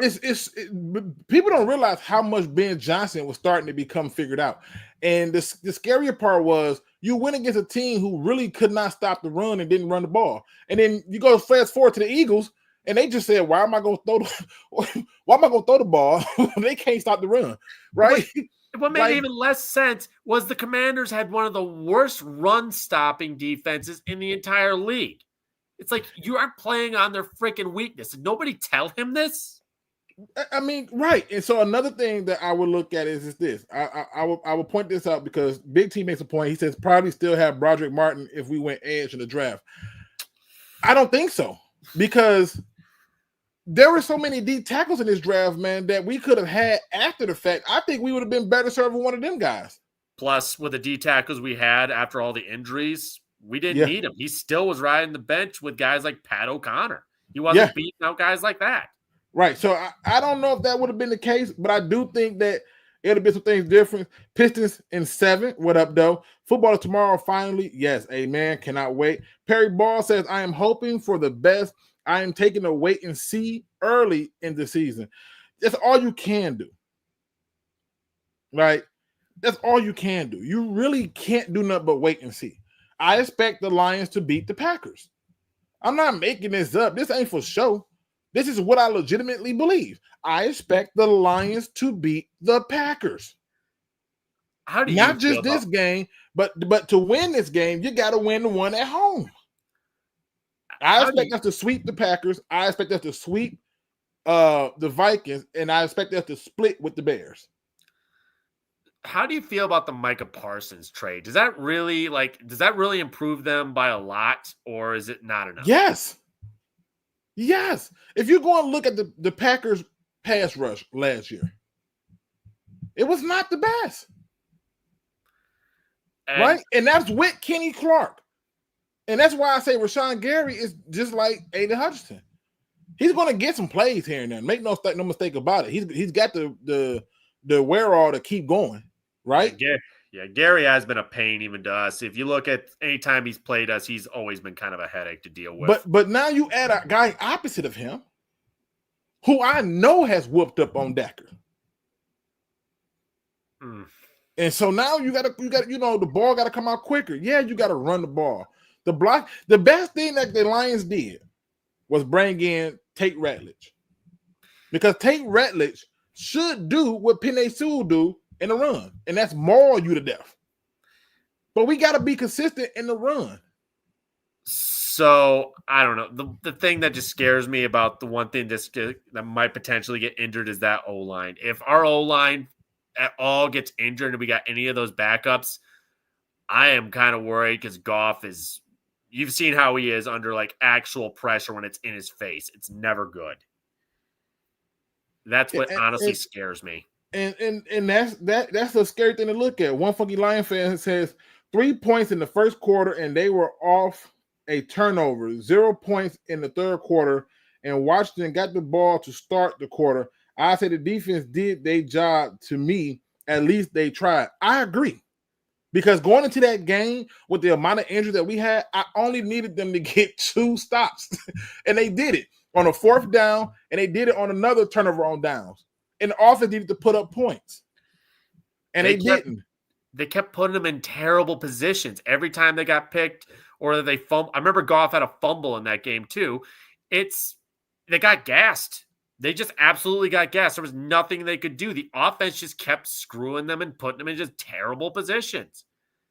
People don't realize how much Ben Johnson was starting to become figured out. And the scarier part was you went against a team who really could not stop the run and didn't run the ball. And then you go fast forward to the Eagles, and they just said, why am I going to throw the ball? They can't stop the run, right? What made even less sense was the Commanders had one of the worst run-stopping defenses in the entire league. It's like you aren't playing on their freaking weakness. Did nobody tell him this? I mean, right. And so another thing that I would look at is this. I will point this out because Big T makes a point. He says probably still have Broderick Martin if we went edge in the draft. I don't think so because there were so many D tackles in this draft, man, that we could have had after the fact. I think we would have been better served with one of them guys. Plus, with the D tackles we had after all the injuries, we didn't need him. He still was riding the bench with guys like Pat O'Connor. He wasn't beating out guys like that. Right. So I don't know if that would have been the case, but I do think that it would have been some things different. Pistons in 7. What up, though? Football tomorrow, finally. Yes, amen. Cannot wait. Perry Ball says, I am hoping for the best. I am taking a wait and see early in the season. That's all you can do. Right? That's all you can do. You really can't do nothing but wait and see. I expect the Lions to beat the Packers. I'm not making this up. This ain't for show. This is what I legitimately believe. I expect the Lions to beat the Packers. How do you not just this game, but to win this game, you got to win the one at home. I expect us to sweep the Packers. I expect us to sweep the Vikings, and I expect us to split with the Bears. How do you feel about the Micah Parsons trade? Does that really improve them by a lot, or is it not enough? Yes. If you go and look at the Packers pass rush last year, it was not the best. Right? And that's with Kenny Clark. And that's why I say Rashawn Gary is just like Aiden Hutchinson. He's going to get some plays here and there. Make no mistake about it. He's got the wherewithal to keep going. Right? Yeah, Gary has been a pain even to us. If you look at any time he's played us, he's always been kind of a headache to deal with. But now you add a guy opposite of him, who I know has whooped up on Decker. And so now you got the ball got to come out quicker. Yeah, you got to run the ball. The best thing that the Lions did was bring in Tate Ratledge, because Tate Ratledge should do what Penei Sewell do in the run, and that's maul you to death. But we got to be consistent in the run. So I don't know. The thing that just scares me about the one thing that might potentially get injured is that O-line. If our O-line at all gets injured and we got any of those backups, I am kind of worried because Goff is. You've seen how he is under like actual pressure when it's in his face. It's never good. That's what honestly scares me. And that's a scary thing to look at. One funky Lion fan says 3 points in the first quarter and they were off a turnover. 0 points in the third quarter, and Washington got the ball to start the quarter. I say the defense did their job to me at least they tried. I agree. Because going into that game with the amount of injuries that we had, I only needed them to get 2 stops. And they did it on a 4th down, and they did it on another turnover on downs. And the offense needed to put up points. And they didn't. They kept putting them in terrible positions every time they got picked or they fumble. I remember Goff had a fumble in that game too. They got gassed. They just absolutely got gassed. There was nothing they could do. The offense just kept screwing them and putting them in just terrible positions.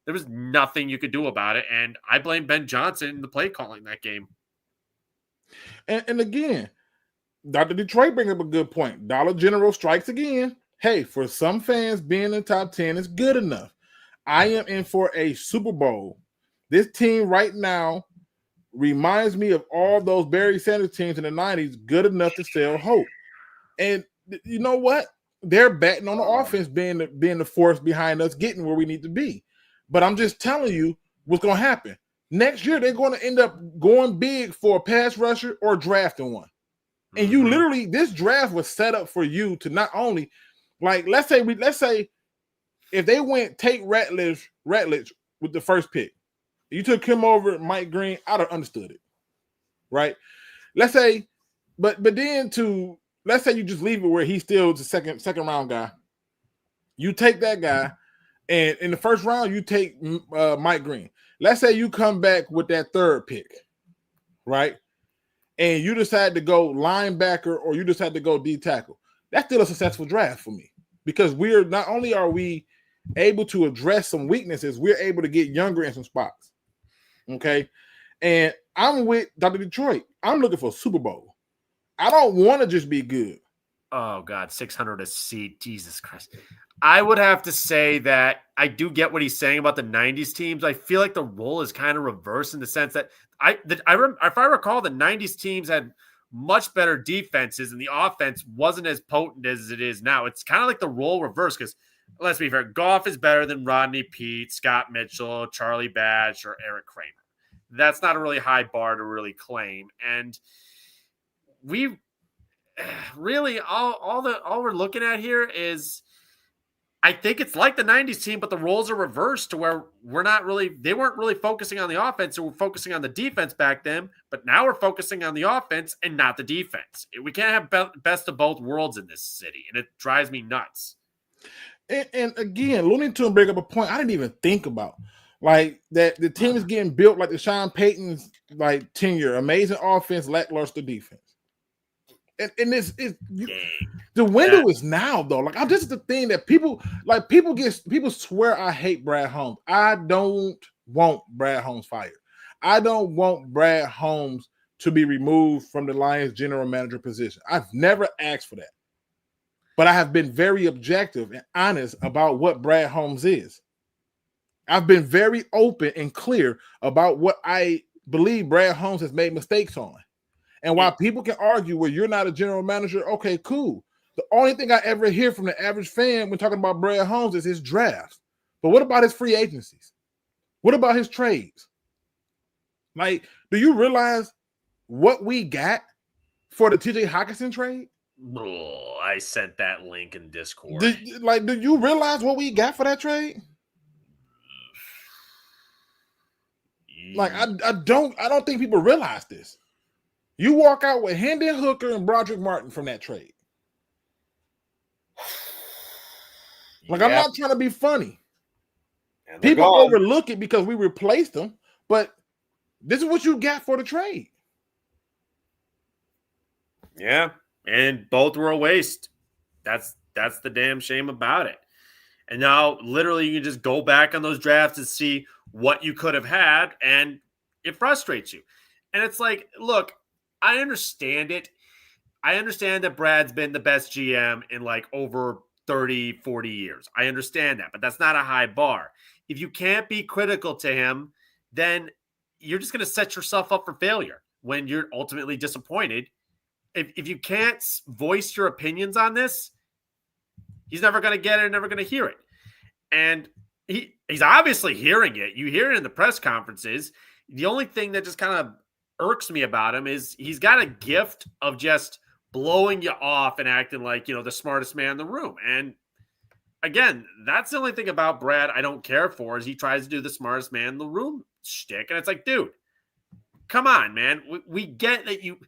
There was nothing you could do about it. And I blame Ben Johnson in the play calling that game. And again, Dr. Detroit brings up a good point. Dollar General strikes again. Hey, for some fans, being in the top 10 is good enough. I am in for a Super Bowl. This team right now reminds me of all those Barry Sanders teams in the 90s, good enough to sell hope. And you know what? They're betting on the offense being the force behind us getting where we need to be. But I'm just telling you what's going to happen. Next year, they're going to end up going big for a pass rusher or drafting one. And you literally, this draft was set up for you to not only, like, let's say if they went take Rutledge with the first pick, you took him over Mike Green, I'd have understood it, right? Let's say, but then let's say you just leave it where he's still the second round guy. You take that guy, and in the first round you take Mike Green. Let's say you come back with that 3rd pick, right? And you decide to go linebacker or you decide to go D tackle. That's still a successful draft for me because we're not only are we able to address some weaknesses, we're able to get younger in some spots. Okay. And I'm with Dr. Detroit. I'm looking for a Super Bowl. I don't want to just be good. Oh, God, 600 a seat. Jesus Christ. I would have to say that I do get what he's saying about the 90s teams. I feel like the role is kind of reversed in the sense that if I recall, the 90s teams had much better defenses and the offense wasn't as potent as it is now. It's kind of like the role reversed because, let's be fair, Goff is better than Rodney Peete, Scott Mitchell, Charlie Batch, or Eric Kramer. That's not a really high bar to really claim. And we really all we're looking at here is, I think it's like the 90s team, but the roles are reversed to where they weren't really focusing on the offense, so we're focusing on the defense back then, but now we're focusing on the offense and not the defense. We can't have best of both worlds in this city, and it drives me nuts. And again, Looney Tunes bring up a point I didn't even think about. Like that the team is getting built like the Sean Payton's like tenure, amazing offense, lackluster defense. And this is the window is now though. Like this is the thing that people swear I hate Brad Holmes. I don't want Brad Holmes fired. I don't want Brad Holmes to be removed from the Lions general manager position. I've never asked for that. But I have been very objective and honest about what Brad Holmes is. I've been very open and clear about what I believe Brad Holmes has made mistakes on. And while people can argue, well, you're not a general manager, okay, cool. The only thing I ever hear from the average fan when talking about Brad Holmes is his drafts. But what about his free agencies? What about his trades? Like, do you realize what we got for the TJ Hockenson trade? Oh, I sent that link in Discord. Do you realize what we got for that trade? Like, I don't think people realize this. You walk out with Hendon Hooker and Broderick Martin from that trade. Like, I'm not trying to be funny. People overlook it because we replaced them, but this is what you got for the trade. Yeah, and both were a waste. That's the damn shame about it. And now, literally, you can just go back on those drafts and see what you could have had, and it frustrates you. And it's like, look, I understand it. I understand that Brad's been the best GM in like over 30, 40 years. I understand that, but that's not a high bar. If you can't be critical to him, then you're just going to set yourself up for failure when you're ultimately disappointed. If you can't voice your opinions on this, he's never going to get it, never going to hear it. And he's obviously hearing it. You hear it in the press conferences. The only thing that just kind of irks me about him is he's got a gift of just blowing you off and acting like, the smartest man in the room. And again, that's the only thing about Brad I don't care for is he tries to do the smartest man in the room shtick. And it's like, dude, come on, man. We get that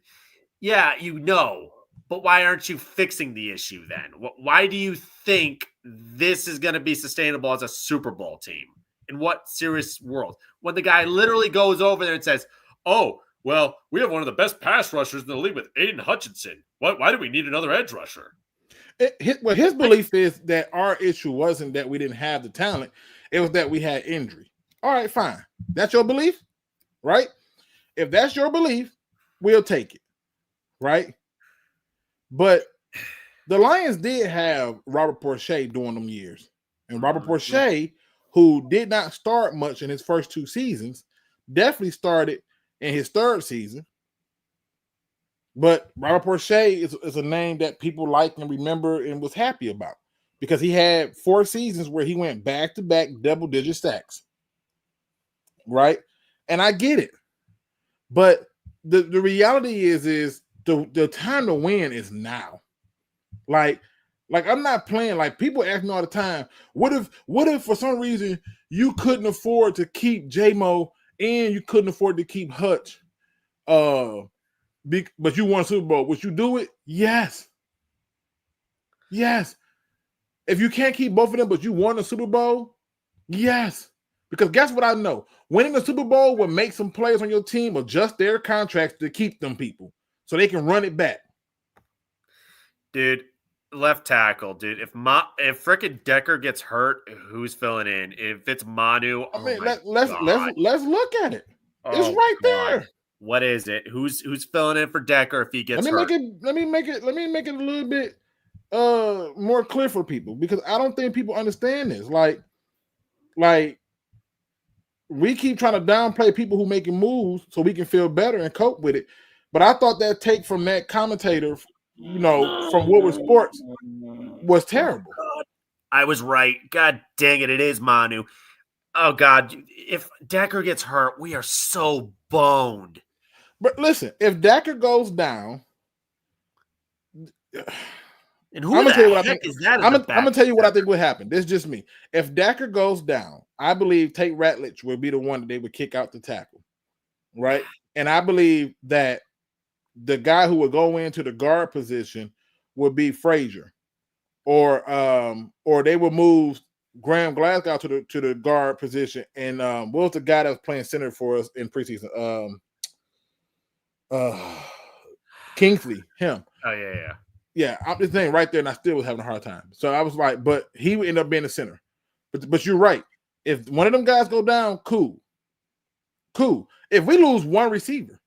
but why aren't you fixing the issue then? Why do you think this is going to be sustainable as a Super Bowl team? In what serious world? When the guy literally goes over there and says, oh, well, we have one of the best pass rushers in the league with Aiden Hutchinson. Why do we need another edge rusher? His belief is that our issue wasn't that we didn't have the talent. It was that we had injury. All right, fine. That's your belief, right? If that's your belief, we'll take it, right? But the Lions did have Robert Porcher during them years. And Robert Porcher, who did not start much in his first 2 seasons, definitely started in his 3rd season. But Robert Porcher is a name that people like and remember and was happy about because he had 4 seasons where he went back-to-back double-digit sacks, right? And I get it. But the reality is the time to win is now. Like I'm not playing. Like people ask me all the time, what if for some reason you couldn't afford to keep JMO and you couldn't afford to keep Hutch, but you won a Super Bowl? Would you do it? Yes. If you can't keep both of them, but you won a Super Bowl, yes. Because guess what I know? Winning a Super Bowl will make some players on your team adjust their contracts to keep them people so they can run it back. Dude, left tackle, dude. If frickin' Decker gets hurt, who's filling in? If it's Manu, let's look at it. It's right there. What is it? Who's filling in for Decker if he gets hurt? Let me make it a little bit more clear for people because I don't think people understand this. Like we keep trying to downplay people who making moves so we can feel better and cope with it. But I thought that take from that commentator, from Woodward Sports was terrible. I was right. God dang it. It is Manu. Oh, God. If Decker gets hurt, we are so boned. But listen, if Decker goes down, and who the heck is that? I'm going to tell you what I think would happen. This is just me. If Decker goes down, I believe Tate Ratledge will be the one that they would kick out the tackle, right? And I believe that the guy who would go into the guard position would be Frazier, or they would move Graham Glasgow to the guard position. And what was the guy that was playing center for us in preseason? Kingsley, him. Oh yeah. Yeah, I'm just saying right there, and I still was having a hard time. So I was like, but he would end up being the center. But you're right. If one of them guys go down, cool. If we lose one receiver,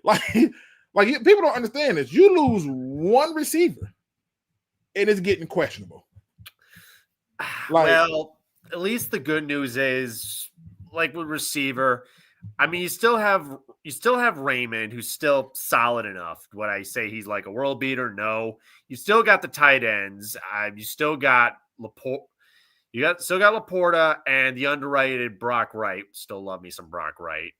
like people don't understand this. You lose one receiver, and it's getting questionable. Well, at least the good news is, like with receiver, I mean, you still have Raymond, who's still solid enough. Would I say he's like a world beater? No. You still got the tight ends. You still got Laporta. Still got Laporta and the underrated Brock Wright. Still love me some Brock Wright.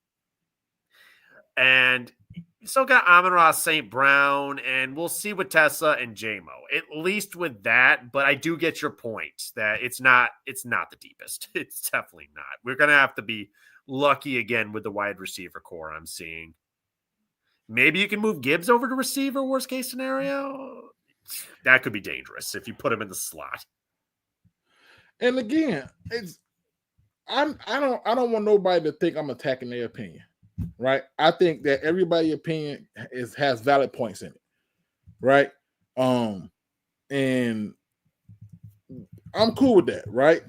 And you still got Amon-Ra St. Brown, and we'll see with Tessa and JMO. At least with that, but I do get your point that it's not the deepest. It's definitely not. We're gonna have to be lucky again with the wide receiver core I'm seeing. Maybe you can move Gibbs over to receiver, worst case scenario. That could be dangerous if you put him in the slot. And again, I don't want nobody to think I'm attacking their opinion, right? I think that everybody's opinion has valid points in it, right? And I'm cool with that, right?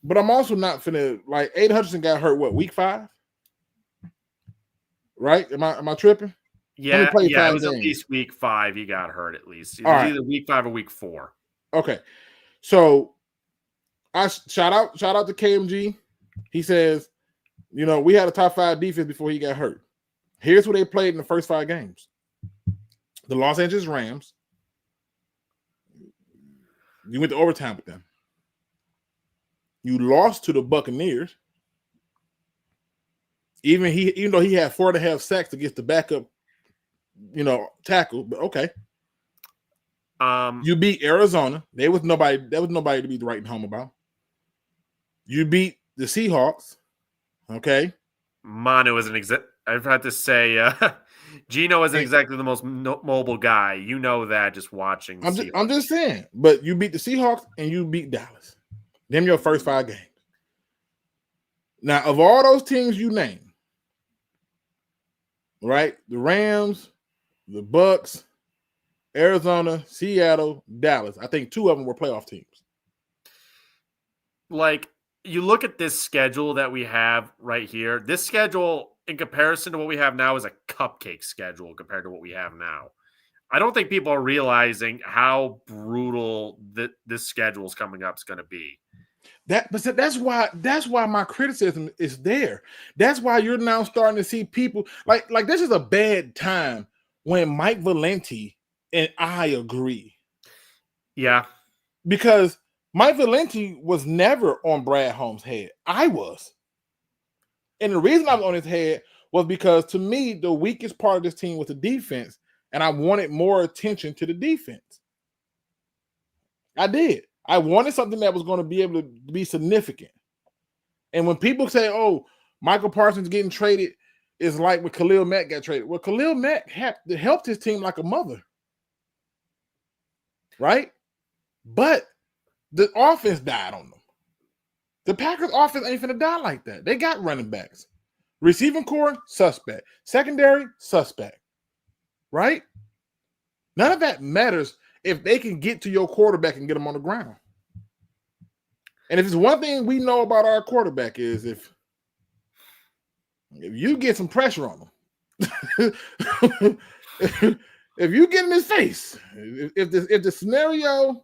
But I'm also not finna, like, Aiden Hutchinson got hurt, week 5? Right? Am I tripping? Yeah, it was at least week 5 he got hurt at least. It was either week 5 or week 4. Okay. So I shout out to KMG. He says, we had a top 5 defense before he got hurt. Here's what they played in the first 5 games. The Los Angeles Rams. You went to overtime with them. You lost to the Buccaneers. Even though he had 4.5 sacks against the backup, tackle, but okay. You beat Arizona. There was nobody to be writing home about. You beat the Seahawks. Okay. Manu isn't I've had to say Gino isn't exactly the most mobile guy. You know that just watching. I'm just saying. But you beat the Seahawks and you beat Dallas. Them your first 5 games. Now, of all those teams you name, right? The Rams, the Bucks, Arizona, Seattle, Dallas. I think 2 of them were playoff teams. Like, you look at this schedule that we have right here. This schedule, in comparison to what we have now, is a cupcake schedule compared to what we have now. I don't think people are realizing how brutal this schedule is coming up is going to be. But that's why my criticism is there. That's why you're now starting to see people like this is a bad time when Mike Valenti and I agree. Yeah, because Mike Valenti was never on Brad Holmes' head. I was. And the reason I was on his head was because, to me, the weakest part of this team was the defense, and I wanted more attention to the defense. I did. I wanted something that was going to be able to be significant. And when people say, oh, Michael Parsons getting traded is like when Khalil Mack got traded. Well, Khalil Mack helped his team like a mother. Right? But the offense died on them. The Packers offense ain't finna die like that. They got running backs. Receiving core, suspect. Secondary, suspect. Right? None of that matters if they can get to your quarterback and get him on the ground. And if it's one thing we know about our quarterback is if you get some pressure on him, if you get in his face, if the scenario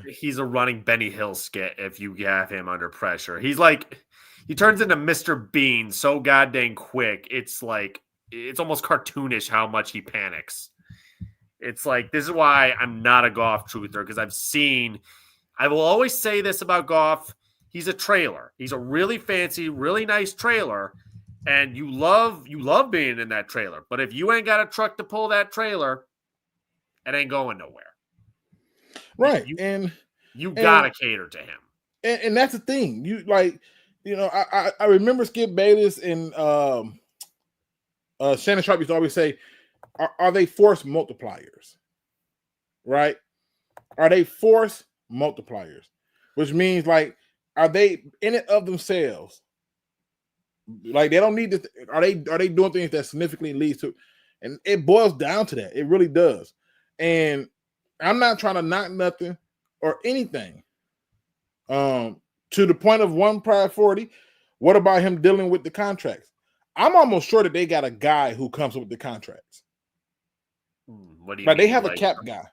he's a running Benny Hill skit if you have him under pressure. He's like, he turns into Mr. Bean so goddamn quick. It's like, it's almost cartoonish how much he panics. It's like, this is why I'm not a Goff truther, because I will always say this about Goff. He's a trailer. He's a really fancy, really nice trailer. And you love being in that trailer. But if you ain't got a truck to pull that trailer, it ain't going nowhere. Right. You gotta cater to him. And that's the thing. I remember Skip Bayless and Shannon Sharp used to always say, are they force multipliers? Right? Are they force multipliers? Which means, like, are they in it of themselves? Like, they don't need to. Are they doing things that significantly leads to? And it boils down to that. It really does. And I'm not trying to knock nothing or anything. To the point of one Pride 40, what about him dealing with the contracts? I'm almost sure that they got a guy who comes up with the contracts. What do you mean? They have like, a cap guy.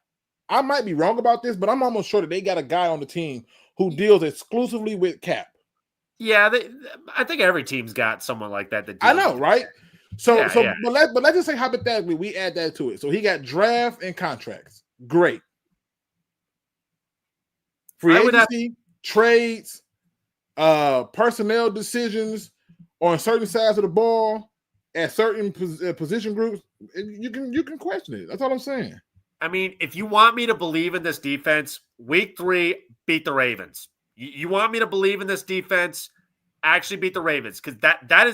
I might be wrong about this, but I'm almost sure that they got a guy on the team who deals exclusively with cap. Yeah, I think every team's got someone like that. I know, right? So, yeah. But let's just say hypothetically, we add that to it. So he got draft and contracts. Great. Free agency, trades, personnel decisions on certain sides of the ball at certain position groups. You can question it. That's all I'm saying. I mean, if you want me to believe in this defense, week 3, beat the Ravens. You want me to believe in this defense, actually beat the Ravens, because that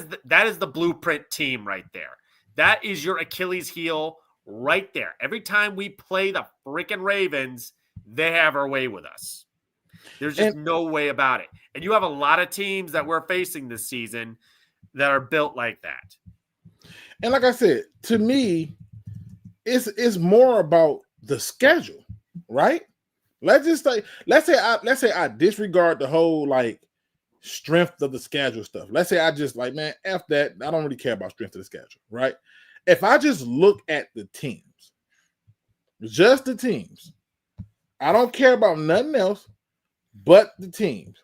is the blueprint team right there. That is your Achilles heel right there. Every time we play the freaking Ravens, they have our way with us. There's just no way about it. And you have a lot of teams that we're facing this season that are built like that. And like I said, to me, it's more about the schedule, right? Let's say I disregard the whole like strength of the schedule stuff. Let's say I just like, man, F that. I don't really care about strength of the schedule, right? If I just look at the teams, just the teams, I don't care about nothing else but the teams.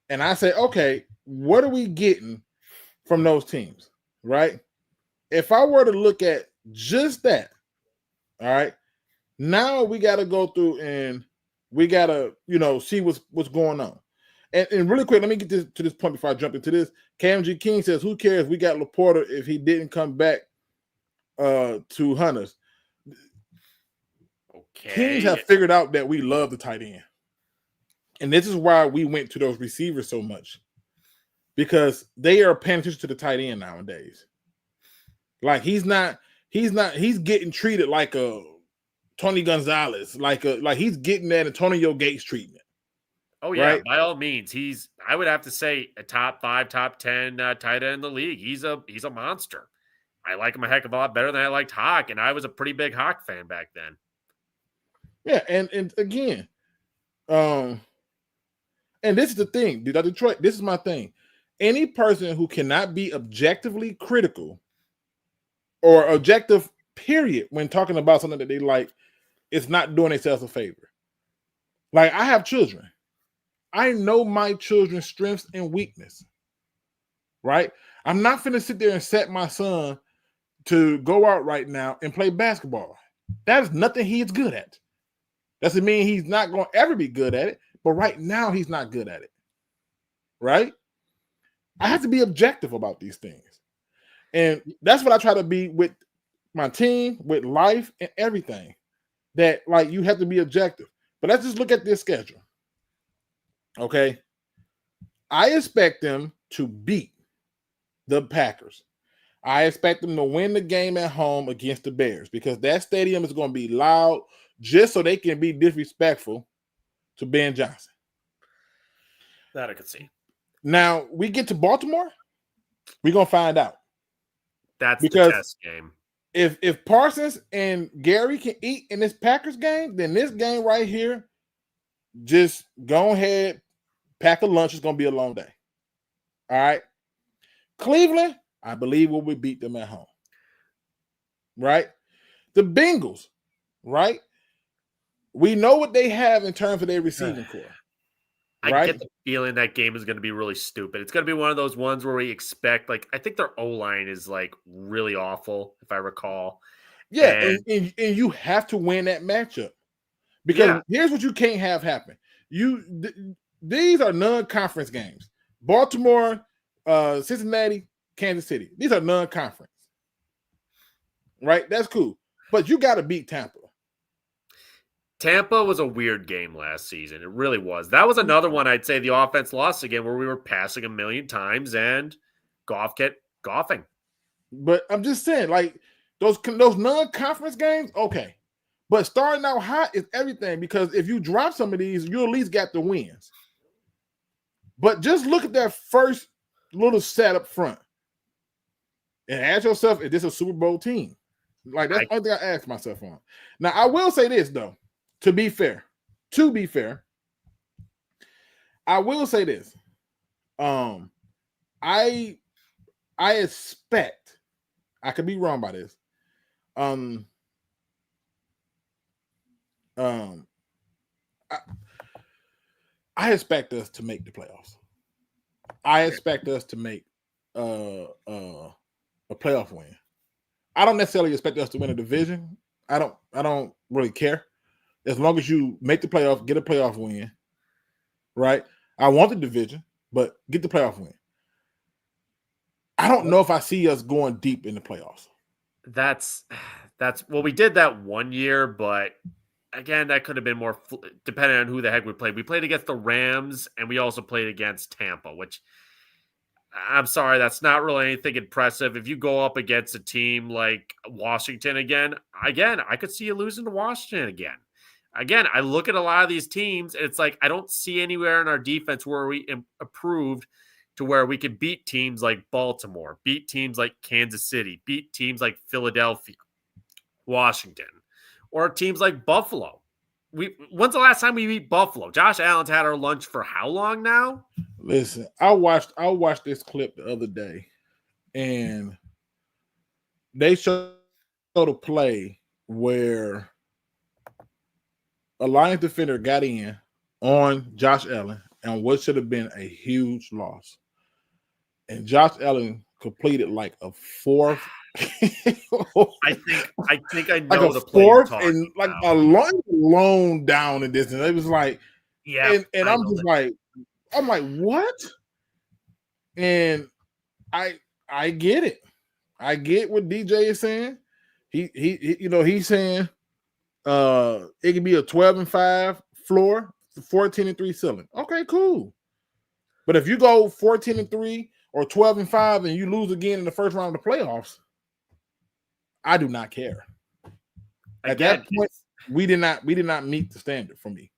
And I say, okay, what are we getting from those teams, right? If I were to look at just that, all right, now we got to go through and we got to, see what's going on. And really quick, let me get to this point before I jump into this. KMG King says, who cares? We got Laporta if he didn't come back to Hunters. teams have figured out that we love the tight end. And this is why we went to those receivers so much. Because they are paying attention to the tight end nowadays. Like he's getting treated like a Tony Gonzalez, like he's getting that Antonio Gates treatment. Oh yeah, right? By all means, I would have to say a top 5, top 10 tight end in the league. He's a monster. I like him a heck of a lot better than I liked Hawk, and I was a pretty big Hawk fan back then. Yeah, and again, and this is the thing, dude. Detroit, this is my thing. Any person who cannot be objectively critical or objective, period, when talking about something that they like, it's not doing themselves a favor. Like, I have children. I know my children's strengths and weakness, right? I'm not finna sit there and set my son to go out right now and play basketball. That is nothing he is good at. Doesn't mean he's not going to ever be good at it, but right now he's not good at it, right? I have to be objective about these things. And that's what I try to be with my team, with life, and everything. That, like, you have to be objective. But let's just look at this schedule. Okay? I expect them to beat the Packers. I expect them to win the game at home against the Bears because that stadium is going to be loud just so they can be disrespectful to Ben Johnson. That I could see. Now, we get to Baltimore, we're going to find out. That's because the test game. If Parsons and Gary can eat in this Packers game, then this game right here, just go ahead, pack a lunch. It's going to be a long day. All right? Cleveland, I believe we beat them at home. Right? The Bengals, right? We know what they have in terms of their receiving core. I get the feeling that game is going to be really stupid. It's going to be one of those ones where we expect, like, I think their O-line is, like, really awful, if I recall. Yeah, and you have to win that matchup. Because here's what you can't have happen. These are non-conference games. Baltimore, Cincinnati, Kansas City. These are non-conference. Right? That's cool. But you got to beat Tampa. Tampa was a weird game last season. It really was. That was another one I'd say the offense lost again where we were passing a million times and Goff kept golfing. But I'm just saying, like, those non-conference games, okay. But starting out hot is everything because if you drop some of these, you at least got the wins. But just look at that first little set up front and ask yourself, is this a Super Bowl team? Like, that's the only thing I ask myself on. Now, I will say this, though. To be fair, I will say this. I expect, I could be wrong by this. I expect us to make the playoffs. I expect us to make a playoff win. I don't necessarily expect us to win a division. I don't really care. As long as you make the playoff, get a playoff win, right? I want the division, but get the playoff win. I don't know if I see us going deep in the playoffs. That's well, we did that one year, but again, that could have been more depending on who the heck we played. We played against the Rams, and we also played against Tampa, which I'm sorry, that's not really anything impressive. If you go up against a team like Washington again, I could see you losing to Washington again. Again, I look at a lot of these teams, and it's like I don't see anywhere in our defense where we improved to where we could beat teams like Baltimore, beat teams like Kansas City, beat teams like Philadelphia, Washington, or teams like Buffalo. When's the last time we beat Buffalo? Josh Allen's had our lunch for how long now? Listen, I watched this clip the other day, and they showed a play where a Lions defender got in on Josh Allen and what should have been a huge loss. And Josh Allen completed like a fourth. I think I know like the play fourth and like a long down in distance. It was like, and I'm just like, what? And I get it. I get what DJ is saying. He's saying It can be a 12-5 floor, 14-3 ceiling. Okay, cool. But if you go 14-3 or 12-5 and you lose again in the first round of the playoffs, I do not care. At that point, we did not meet the standard for me.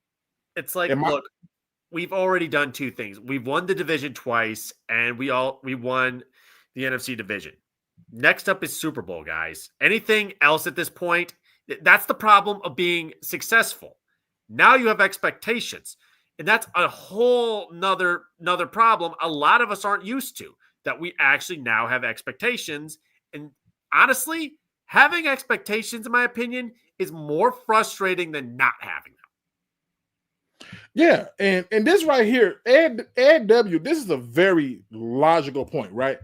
It's like, look, we've already done two things. We've won the division twice, and we won the NFC division. Next up is Super Bowl, guys. Anything else at this point? That's the problem of being successful. Now you have expectations, and that's a whole nother problem a lot of us aren't used to, that we actually now have expectations. And honestly, having expectations, in my opinion, is more frustrating than not having them. Yeah, and this right here, Ed W, this is a very logical point, right?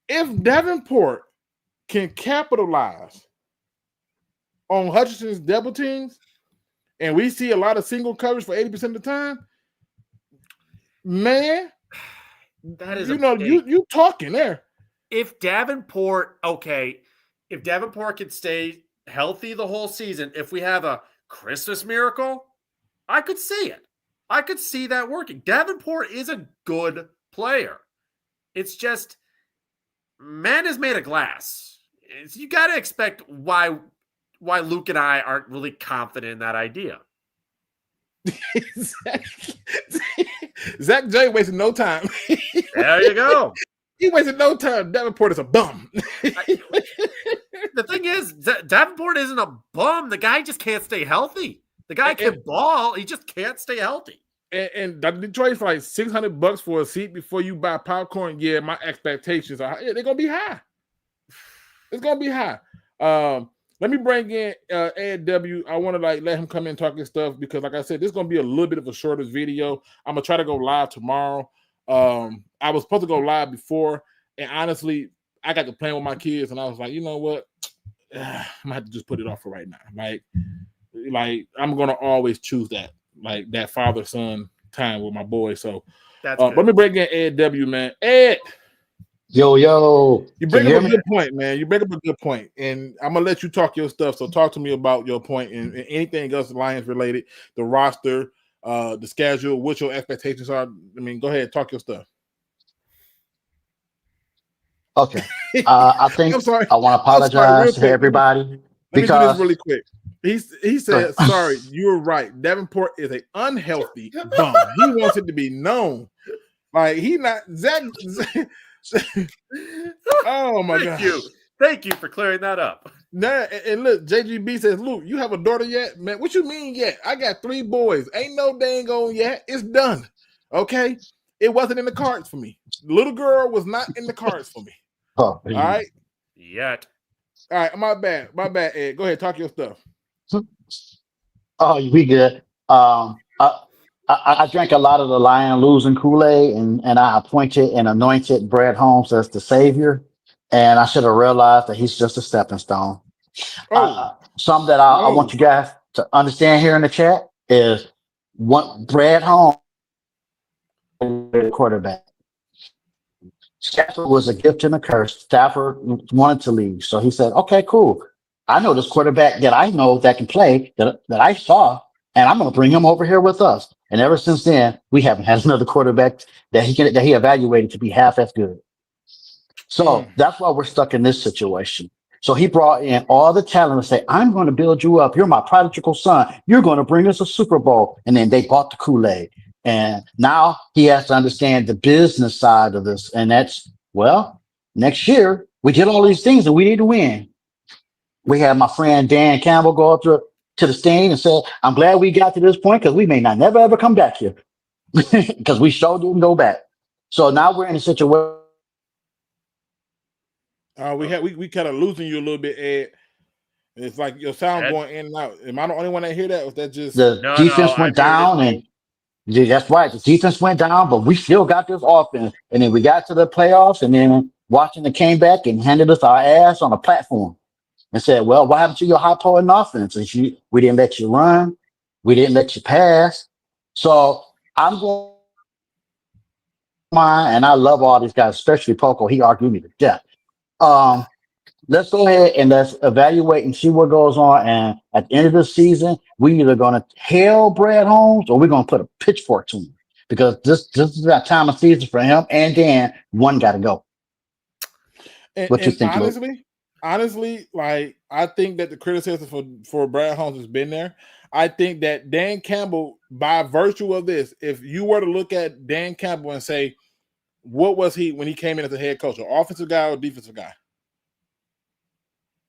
If Davenport can capitalize on Hutchinson's double teams, and we see a lot of single coverage for 80% of the time, man, that is you talking there. If Davenport can stay healthy the whole season, if we have a Christmas miracle, I could see it. I could see that working. Davenport is a good player. It's just, man is made of glass. You got to expect why Luke and I aren't really confident in that idea. Zach J wasted no time. There you go. He wasted no time. Davenport is a bum. The thing is, Davenport isn't a bum. The guy just can't stay healthy. The guy can ball. He just can't stay healthy. And Detroit's like $600 for a seat before you buy popcorn. Yeah, my expectations are they're gonna be high. It's gonna be high. Let me bring in Ed W. I want to let him come in and talk his stuff because, like I said, this is gonna be a little bit of a shorter video. I'm gonna try to go live tomorrow. I was supposed to go live before, and honestly, I got to playing with my kids, and I was like, you know what? I'm gonna have to just put it off for right now. Like I'm gonna always choose that, like that father-son time with my boy. So let me bring in Ed W, man. Ed. Yo. You bring up a good point, man. You bring up a good point, and I'm gonna let you talk your stuff. So talk to me about your point and anything else Lions related, the roster, the schedule, what your expectations are. I mean, go ahead, talk your stuff. Okay. I think I want to apologize to everybody because let me do this really quick. He said, sorry, you're right. Davenport is an unhealthy bum. He wants it to be known. Like he not Zach. Oh my God. Thank you for clearing that up. Nah, and look, JGB says, Luke, you have a daughter yet? Man, what you mean yet? I got 3 boys. Ain't no dang on yet. It's done. Okay? It wasn't in the cards for me. Little girl was not in the cards for me. All right? Yet. All right, my bad, Ed. Go ahead, talk your stuff. Oh, we good. I drank a lot of the Lion losing Kool-Aid, and I appointed and anointed Brad Holmes as the savior. And I should have realized that he's just a stepping stone. Something that I want you guys to understand here in the chat is what Brad Holmes, quarterback. Stafford was a gift and a curse. Stafford wanted to leave. So he said, okay, cool. I know this quarterback that I know that can play that I saw, and I'm going to bring him over here with us. And ever since then, we haven't had another quarterback that he evaluated to be half as good. So that's why we're stuck in this situation. So he brought in all the talent and say, I'm going to build you up. You're my prodigal son. You're going to bring us a Super Bowl. And then they bought the Kool-Aid. And now he has to understand the business side of this. And that's, well, next year we did all these things and we need to win. We had my friend Dan Campbell go up to the stage and say, I'm glad we got to this point because we may not never ever come back here because we sure didn't go back. So now we're in a situation. We kind of losing you a little bit, Ed. It's like your sound going in and out. Am I the only one that hear that? Or was that just the defense went down? And that's right. The defense went down, but we still got this offense. And then we got to the playoffs, and then Washington came back and handed us our ass on a platform and said, well, what happened to your high-powered offense? And we didn't let you run. We didn't let you pass. So I'm going and I love all these guys, especially Poco. He argued me to death. let's go ahead and let's evaluate and see what goes on. And at the end of the season, we either going to hail Brad Holmes or we're going to put a pitchfork to him because this is that time of season for him and Dan. One got to go. What you think, Luke? Honestly, like I think that the criticism for Brad Holmes has been there. I think that Dan Campbell, by virtue of this, if you were to look at Dan Campbell and say, what was he when he came in as a head coach, an offensive guy or defensive guy?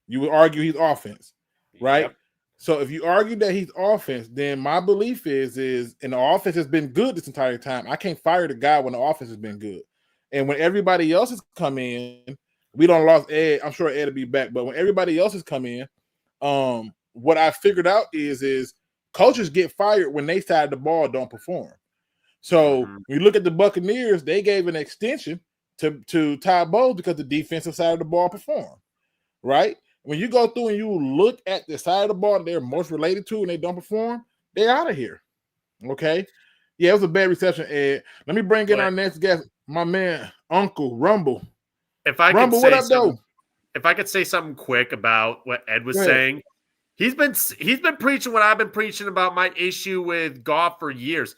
You would argue he's offense, right? Yep. So if you argue that he's offense, then my belief is and the offense has been good this entire time. I can't fire the guy when the offense has been good. And when everybody else has come in, we don't lost Ed. I'm sure Ed will be back. But when everybody else has come in, what I figured out is coaches get fired when they side of the ball don't perform. So when you look at the Buccaneers, they gave an extension to Ty Bowles because the defensive side of the ball performed, right? When you go through and you look at the side of the ball they're most related to and they don't perform, they're out of here. Okay? Yeah, it was a bad reception, Ed. Let me bring in our next guest, my man, Uncle Rumble. If I could say something, if I could say something quick about what Ed was saying, he's been preaching what I've been preaching about my issue with Goff for years.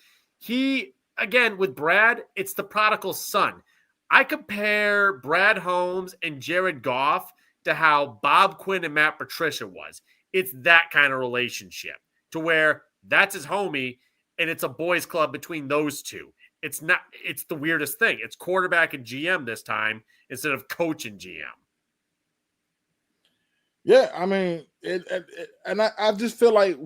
Again, with Brad, it's the prodigal son. I compare Brad Holmes and Jared Goff to how Bob Quinn and Matt Patricia was. It's that kind of relationship to where that's his homie and it's a boys club between those two. It's the weirdest thing. It's quarterback and GM this time instead of coach and GM. Yeah, I mean, I just feel like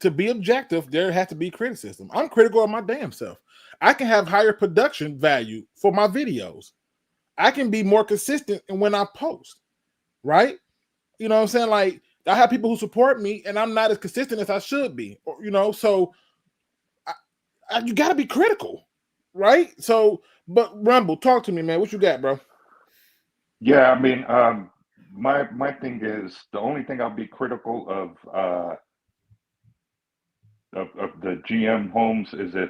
to be objective, there has to be criticism. I'm critical of my damn self. I can have higher production value for my videos. I can be more consistent in when I post, right? You know what I'm saying? Like, I have people who support me, and I'm not as consistent as I should be, so you got to be critical, right? So, but Rumble, talk to me, man. What you got, bro? Yeah, I mean, my thing is the only thing I'll be critical of the GM Holmes is if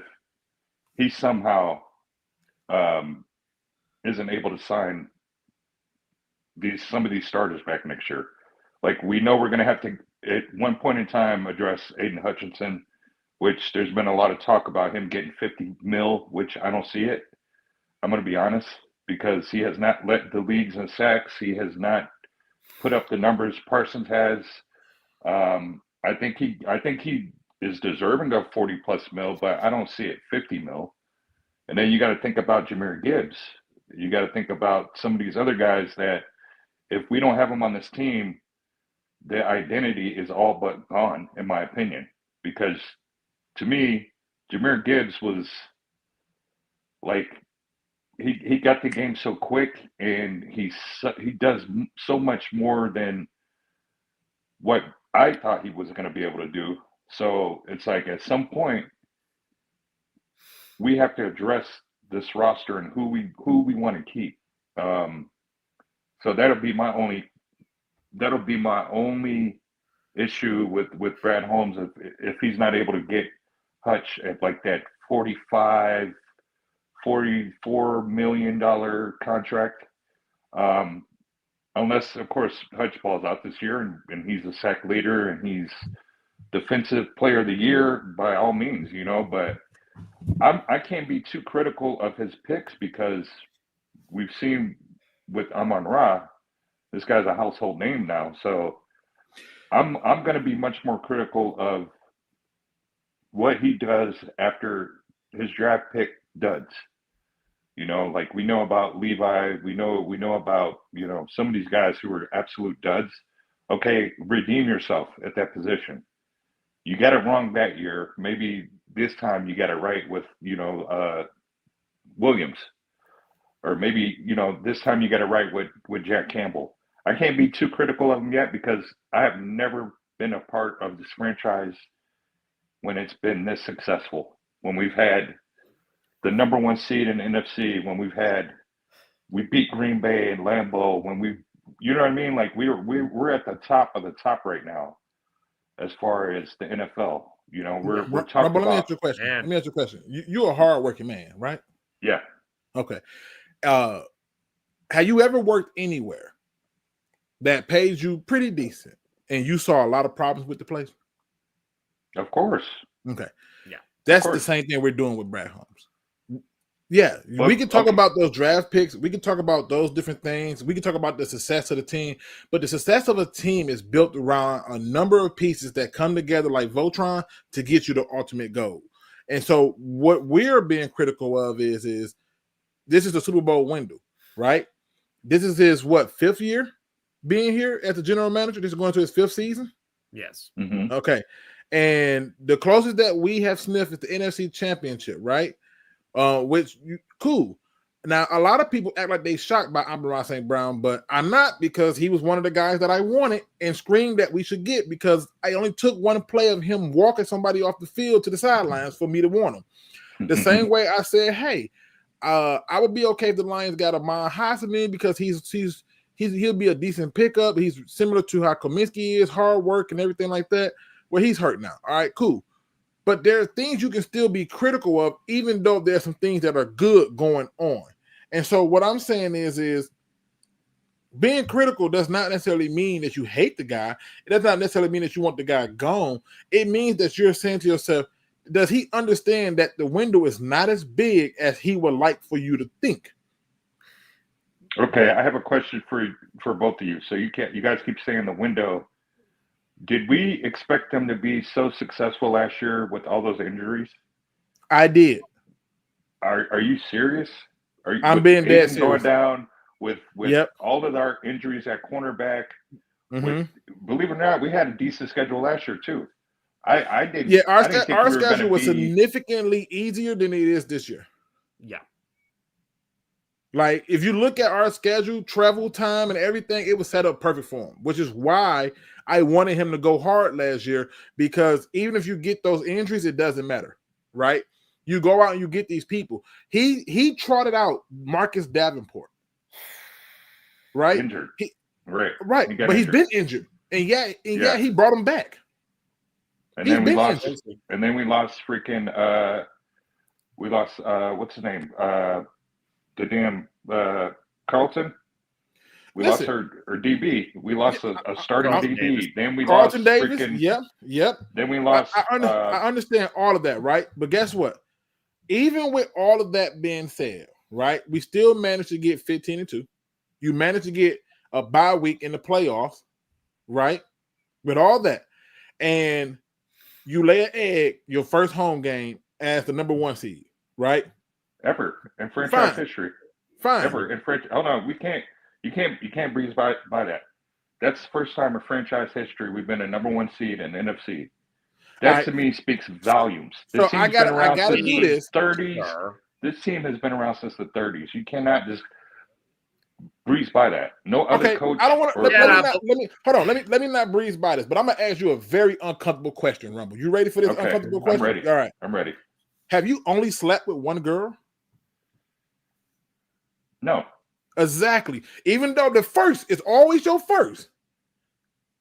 he somehow isn't able to sign some of these starters back next year. Like, we know we're going to have to at one point in time address Aiden Hutchinson, which there's been a lot of talk about him getting $50 million, which I don't see it. I'm going to be honest, because he has not led the leagues in sacks. He has not put up the numbers Parsons has. I think he is deserving of $40+ million, but I don't see it $50 million. And then you got to think about Jahmyr Gibbs. You got to think about some of these other guys that if we don't have them on this team, their identity is all but gone, in my opinion. Because to me, Jahmyr Gibbs was like, he got the game so quick, and he does so much more than what I thought he was going to be able to do. So it's like at some point we have to address this roster and who we want to keep. So that'll be my only issue with Brad Holmes if he's not able to get Hutch at like that $44 million contract. Unless, of course, Hutch balls out this year and he's a sack leader and he's defensive player of the year, by all means, but I can't be too critical of his picks because we've seen with Amon-Ra, this guy's a household name now. So I'm going to be much more critical of what he does after his draft pick duds. Like we know about Levi, we know about, some of these guys who are absolute duds. Okay, redeem yourself at that position. You got it wrong that year. Maybe this time you got it right with, Williams. Or maybe, this time you got it right with Jack Campbell. I can't be too critical of him yet because I have never been a part of this franchise when it's been this successful. When we've had the number one seed in the NFC, when we beat Green Bay and Lambeau, when you know what I mean? Like we're at the top of the top right now as far as the NFL. We're talking about. Let me ask you a question. Man. Let me ask you a question. You're a hardworking man, right? Yeah. Okay. Have you ever worked anywhere that pays you pretty decent, and you saw a lot of problems with the place? Of course. Okay. Yeah. That's the same thing we're doing with Brad Holmes. Yeah, we can talk about those draft picks. We can talk about those different things. We can talk about the success of the team. But the success of a team is built around a number of pieces that come together like Voltron to get you the ultimate goal. And so what we're being critical of is this is the Super Bowl window, right? This is his, fifth year being here as the general manager? This is going to his fifth season? Yes. Mm-hmm. Okay. And the closest that we have sniffed is the NFC Championship, right? Cool. Now, a lot of people act like they shocked by Amon-Ra St. Brown, but I'm not, because he was one of the guys that I wanted and screamed that we should get, because I only took one play of him walking somebody off the field to the sidelines for me to want him. The same way I said, hey, I would be okay if the Lions got Amon Hassanin, because he'll be a decent pickup. He's similar to how Kaminsky is, hard work and everything like that. Well, he's hurt now. All right, cool. But there are things you can still be critical of, even though there's some things that are good going on. And so what I'm saying is being critical does not necessarily mean that you hate the guy. It does not necessarily mean that you want the guy gone. It means that you're saying to yourself, does he understand that the window is not as big as he would like for you to think? Okay, I have a question for both of you. So you guys keep saying the window. Did we expect them to be so successful last year with all those injuries? I did. Are you serious? I'm being dead serious. Going down with all of our injuries at cornerback. Mm-hmm. Believe it or not, we had a decent schedule last year too. I didn't. Yeah, our we schedule was significantly easier than it is this year. Yeah. Like, if you look at our schedule, travel time and everything, it was set up perfect for him, which is why I wanted him to go hard last year, because even if you get those injuries, it doesn't matter, right? You go out and you get these people. He trotted out Marcus Davenport, right? Injured. Right. But he's been injured. And yeah, he brought him back. And then we lost freaking what's his name? The damn Carlton. We lost her DB. We lost a starting DB. Then we Carlton lost Davis. Freaking, Yep. Then we lost. I understand all of that, right? But guess what? Even with all of that being said, right, we still managed to get 15-2. You managed to get a bye week in the playoffs, right? With all that, and you lay an egg your first home game as the number 1 seed, right? Ever in franchise history. Fine. Ever in franchise. Hold on, we can't. You can't breeze by that. That's the first time in franchise history we've been a number 1 seed in the NFC. That to me speaks volumes. So I gotta do this. 30s. This team has been around since the 30s. You cannot just breeze by that. No other coach. I don't want to. Let me not breeze by this, but I'm gonna ask you a very uncomfortable question, Rumble. You ready for this uncomfortable question? I'm ready. All right, I'm ready. Have you only slept with one girl? No. Exactly. Even though the first is always your first,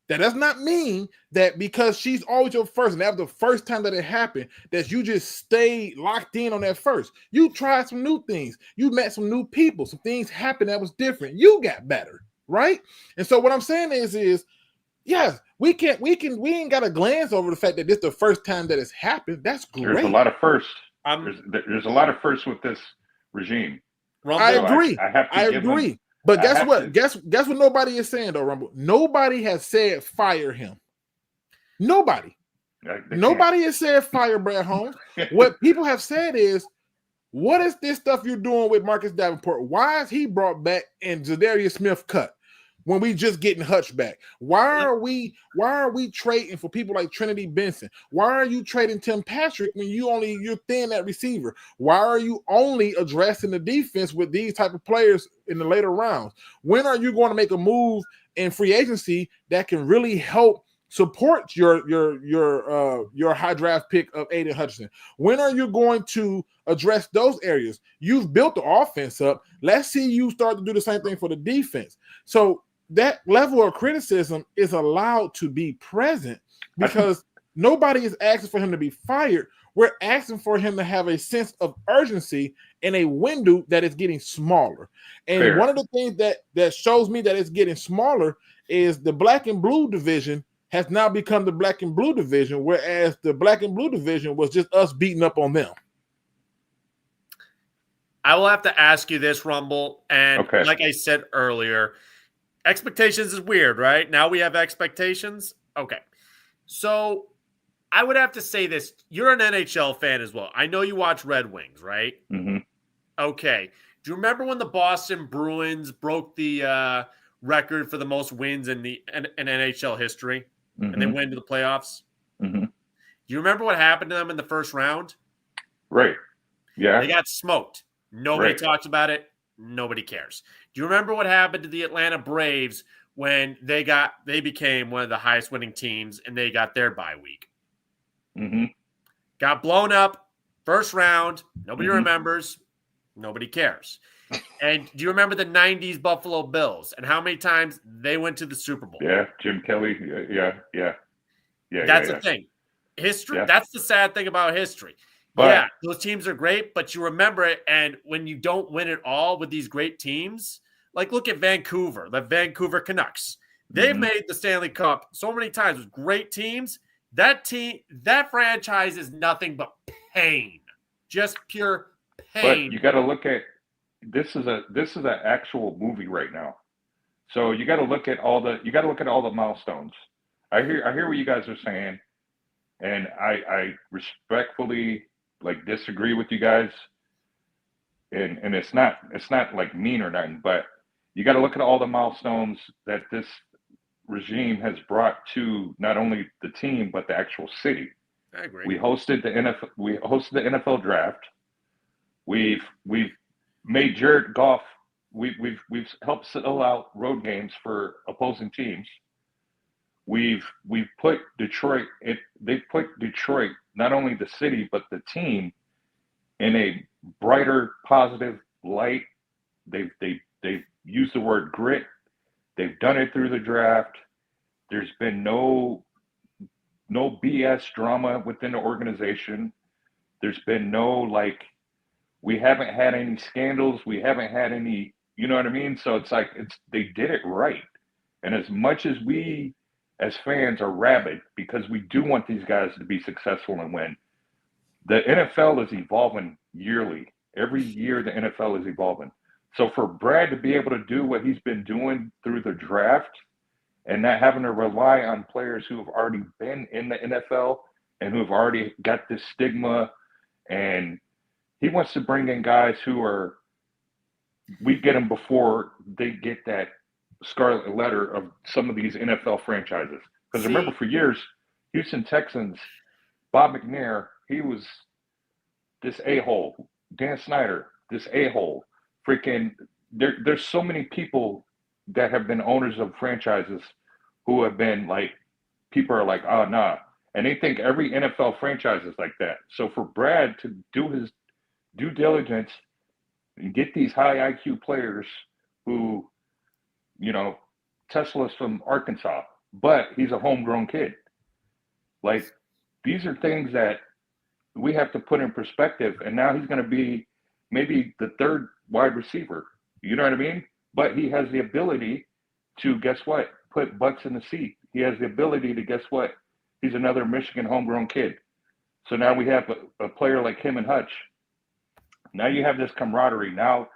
that does not mean that because she's always your first and that was the first time that it happened, that you just stayed locked in on that first. You tried some new things. You met some new people. Some things happened that was different. You got better, right? And so what I'm saying is yes, we ain't got to glance over the fact that this is the first time that it's happened. That's great. There's a lot of firsts. There's a lot of firsts with this regime. Rumble, I agree. I agree. But guess what? Guess what nobody is saying though, Rumble? Nobody has said fire him. Nobody. Nobody has said fire Brad Holmes. What people have said is, what is this stuff you're doing with Marcus Davenport? Why is he brought back and Zadarius Smith cut when we just getting Hutch back? Why are we trading for people like Trinity Benson? Why are you trading Tim Patrick when you're thin at receiver? Why are you only addressing the defense with these type of players in the later rounds? When are you going to make a move in free agency that can really help support your high draft pick of Aiden Hutchinson? When are you going to address those areas? You've built the offense up. Let's see you start to do the same thing for the defense. So that level of criticism is allowed to be present because nobody is asking for him to be fired. We're asking for him to have a sense of urgency in a window that is getting smaller. And one of the things that shows me that it's getting smaller is the black and blue division has now become the black and blue division, whereas the black and blue division was just us beating up on them. I will have to ask you this, Rumble. And Okay. like I said earlier, expectations is weird, right? Now we have expectations. Okay. So I would have to say this. You're an NHL fan as well. I know you watch Red Wings, right? Mm-hmm. Okay. Do you remember when the Boston Bruins broke the record for the most wins in NHL history? Mm-hmm. And they went into the playoffs? Mm-hmm. Do you remember what happened to them in the first round? Right. Yeah. They got smoked. Nobody Right. talks about it. Nobody cares. Do you remember what happened to the Atlanta Braves when they became one of the highest winning teams and they got their bye week? Mm-hmm. Got blown up first round. Nobody Mm-hmm. remembers. Nobody cares. And do you remember the 90s Buffalo Bills and how many times they went to the Super Bowl? Yeah. Jim Kelly. Yeah. That's the thing. History. Yeah. That's the sad thing about history. But those teams are great, but you remember it. And when you don't win it all with these great teams, like look at Vancouver, the Vancouver Canucks. They've Mhm. made the Stanley Cup so many times with great teams. That franchise is nothing but pain, just pure But pain. you got to look at this is an actual movie right now. So you got to look at all the milestones. I hear what you guys are saying, and I respectfully disagree with you guys. And it's not like mean or nothing, but you got to look at all the milestones that this regime has brought to not only the team but the actual city. I agree. We hosted the NFL draft. We've made Jared Goff. We've helped settle out road games for opposing teams. We've put Detroit. They put Detroit, not only the city but the team, in a brighter, positive light. They've used the word grit. They've done it through the draft. There's been no BS drama within the organization. There's been no we haven't had any scandals. We haven't had any, you know what I mean? So they did it right. And as much as we as fans are rabid because we do want these guys to be successful and win, the NFL is evolving yearly. Every year the NFL is evolving. So for Brad to be able to do what he's been doing through the draft and not having to rely on players who have already been in the NFL and who have already got this stigma, and he wants to bring in guys we get them before they get that scarlet letter of some of these NFL franchises. Because remember, for years, Houston Texans, Bob McNair, he was this a-hole. Dan Snyder, this a-hole. Freaking, there's so many people that have been owners of franchises who have been people are like, oh, nah. And they think every NFL franchise is like that. So for Brad to do his due diligence and get these high IQ players who, Tesla's from Arkansas, but he's a homegrown kid. These are things that we have to put in perspective. And now he's going to be maybe the third wide receiver. You know what I mean? But he has the ability to, guess what? Put butts in the seat. He has the ability to, guess what? He's another Michigan homegrown kid. So now we have a player like him and Hutch. Now you have this camaraderie. Now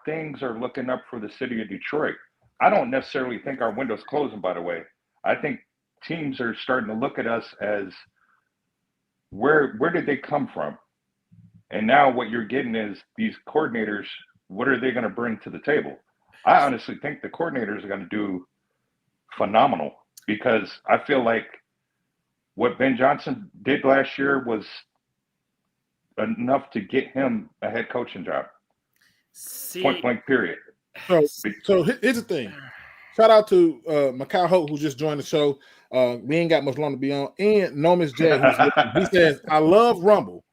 things are looking up for the city of Detroit. I don't necessarily think our window's closing, by the way. I think teams are starting to look at us as where did they come from? And now what you're getting is these coordinators, what are they going to bring to the table? I honestly think the coordinators are going to do phenomenal, because I feel like what Ben Johnson did last year was enough to get him a head coaching job. Point blank, period. So here's the thing. Shout out to Mikhail Hope, who just joined the show. We ain't got much longer to be on. And Nomis J, he says, I love Rumble,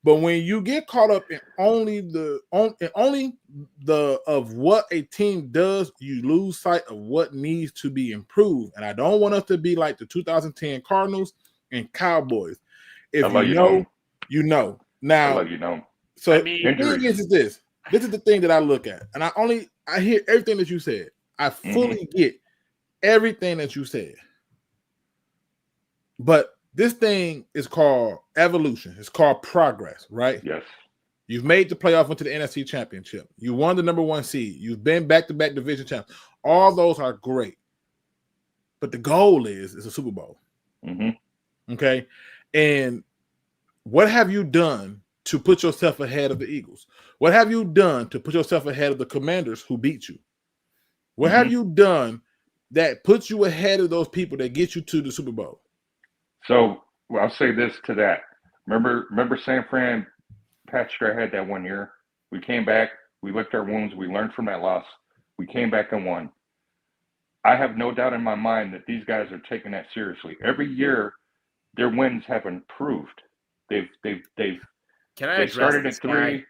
but when you get caught up in only of what a team does, you lose sight of what needs to be improved. And I don't want us to be like the 2010 Cardinals and Cowboys. If you know, you know. Now, I love you know. So the thing is this. This is the thing that I look at, and I hear everything that you said. I fully get everything that you said. But this thing is called evolution. It's called progress, right? Yes. You've made the playoff into the NFC Championship. You won the number 1 seed. You've been back-to-back division champs. All those are great. But the goal is a Super Bowl. Mm-hmm. Okay? And what have you done to put yourself ahead of the Eagles? What have you done to put yourself ahead of the Commanders who beat you? What have you done that puts you ahead of those people that get you to the Super Bowl? So I'll say this to that. Remember San Fran patched our head that one year? We came back. We licked our wounds. We learned from that loss. We came back and won. I have no doubt in my mind that these guys are taking that seriously. Every year, their wins have improved. They've started at 3.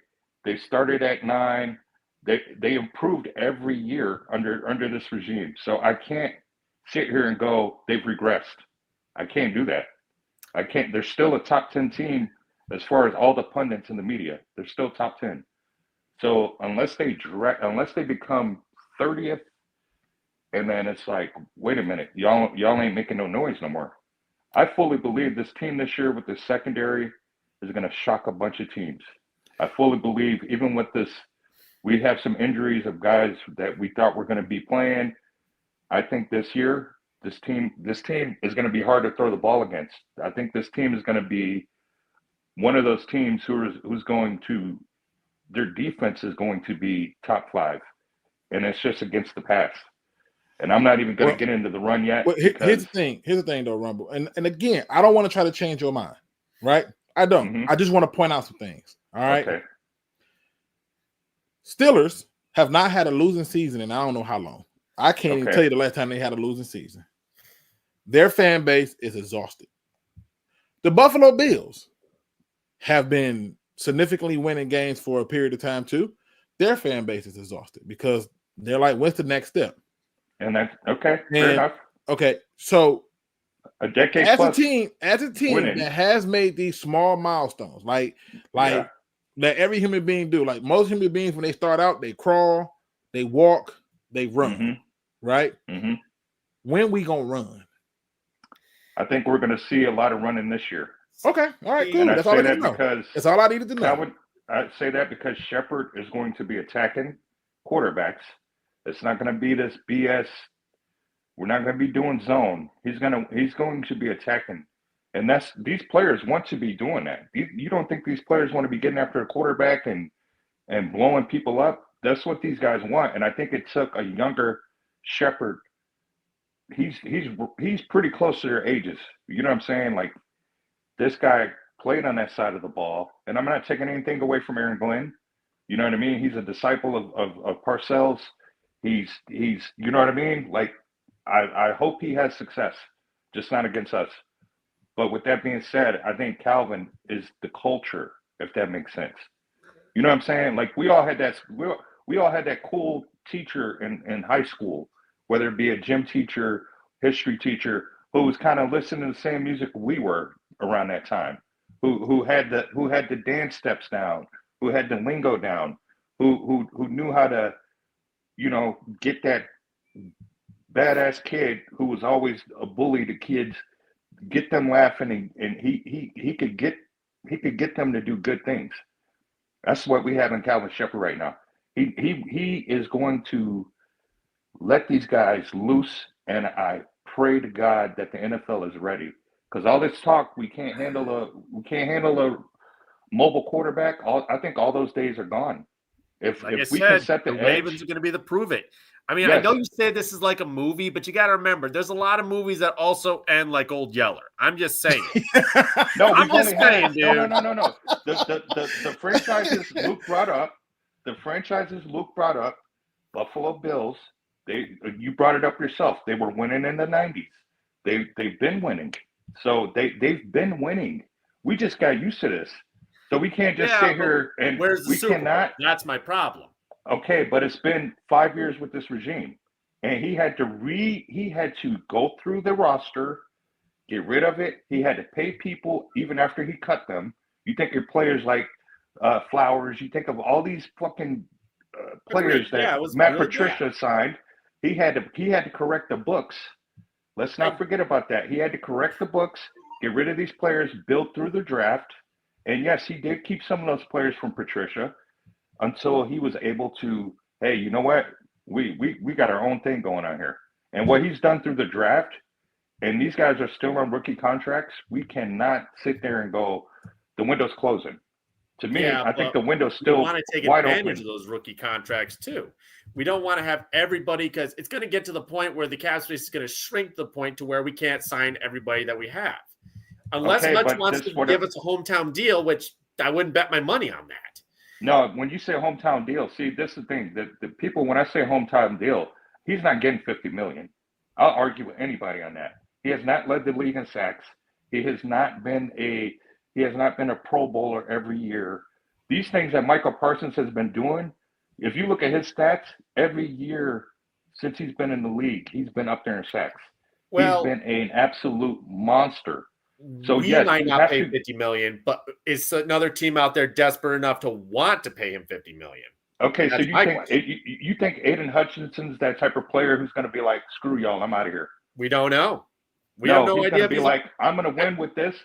They started at 9. They improved every year under this regime. So I can't sit here and go, they've regressed. I can't do that. I can't. They're still a top 10 team as far as all the pundits in the media. They're still top 10. So unless they become 30th, and then it's like, wait a minute, y'all ain't making no noise no more. I fully believe this team this year with the secondary is going to shock a bunch of teams. I fully believe even with this, we have some injuries of guys that we thought were going to be playing. I think this year, this team is going to be hard to throw the ball against. I think this team is going to be one of those teams who's going to, their defense is going to be top 5, and it's just against the pass. And I'm not even going to get into the run yet. Well, here's the thing, though, Rumble. And again, I don't want to try to change your mind, right? I don't. Mm-hmm. I just want to point out some things. All right. Okay. Steelers have not had a losing season in I don't know how long. I can't even tell you the last time they had a losing season. Their fan base is exhausted. The Buffalo Bills have been significantly winning games for a period of time too. Their fan base is exhausted because they're like, what's the next step? And that's okay. Fair enough. Okay, so a decade as plus a team winning. that has made these small milestones, like that every human being do. Like most human beings, when they start out, they crawl, they walk, they run, right? Mm-hmm. When we gonna run? I think we're going to see a lot of running this year. Okay, all right, cool. And That's all I need to know. That's all I needed to know. I'd say that because Shepard is going to be attacking quarterbacks. It's not going to be this BS. We're not going to be doing zone. He's going to be attacking, and these players want to be doing that. You don't think these players want to be getting after a quarterback and blowing people up? That's what these guys want, and I think it took a younger Shepard. He's pretty close to their ages. You know what I'm saying? Like this guy played on that side of the ball, and I'm not taking anything away from Aaron Glenn. You know what I mean? He's a disciple of Parcells. He's you know what I mean? Like I hope he has success, just not against us. But with that being said, I think Calvin is the culture, if that makes sense. You know what I'm saying? Like we all had that cool teacher in high school, whether it be a gym teacher, history teacher, who was kind of listening to the same music we were around that time, who had the dance steps down, who had the lingo down, who knew how to, you know, get that badass kid who was always a bully to kids, get them laughing, and he could get them to do good things. That's what we have in Calvin Shepard right now. He is going to let these guys loose, and I pray to God that the NFL is ready, because all this talk we can't handle a mobile quarterback. I think all those days are gone. If we can set the Ravens are going to be the prove it. I mean, yes. I know you say this is like a movie, but you got to remember, there's a lot of movies that also end like Old Yeller. I'm just saying. No, I'm just saying, dude. No. The franchises Luke brought up, Buffalo Bills. You brought it up yourself. They were winning in the 90s. They've been winning. So they've been winning. We just got used to this. So we can't just sit here and we cannot. That's my problem. Okay, but it's been 5 years with this regime, and he had to go through the roster, get rid of it. He had to pay people even after he cut them. You think of players like Flowers. You think of all these fucking players that Matt Patricia signed. he had to correct the books. Let's not forget about that. He had to correct the books, get rid of these players built through the draft. And yes, he did keep some of those players from Patricia until he was able to, hey, you know what? We got our own thing going on here. And what he's done through the draft, and these guys are still on rookie contracts, we cannot sit there and go, the window's closing. To me, I think the window's still want to take wide advantage open. of those rookie contracts too. We don't want to have everybody, because it's going to get to the point where the cap space is going to shrink to the point to where we can't sign everybody that we have. Unless Hutch wants to give us a hometown deal, which I wouldn't bet my money on that. No, when you say hometown deal, see, this is the thing. The people, when I say hometown deal, he's not getting $50 million. I'll argue with anybody on that. He has not led the league in sacks. He has not been a Pro Bowler every year. These things that Michael Parsons has been doing, if you look at his stats, every year since he's been in the league, he's been up there in sacks. Well, he's been an absolute monster. So we might not pay $50 million, but is another team out there desperate enough to want to pay him $50 million? Okay, so you think Aiden Hutchinson's that type of player who's going to be like, screw y'all, I'm out of here? We don't know. We have no idea. He's going to be like, I'm going to win with this.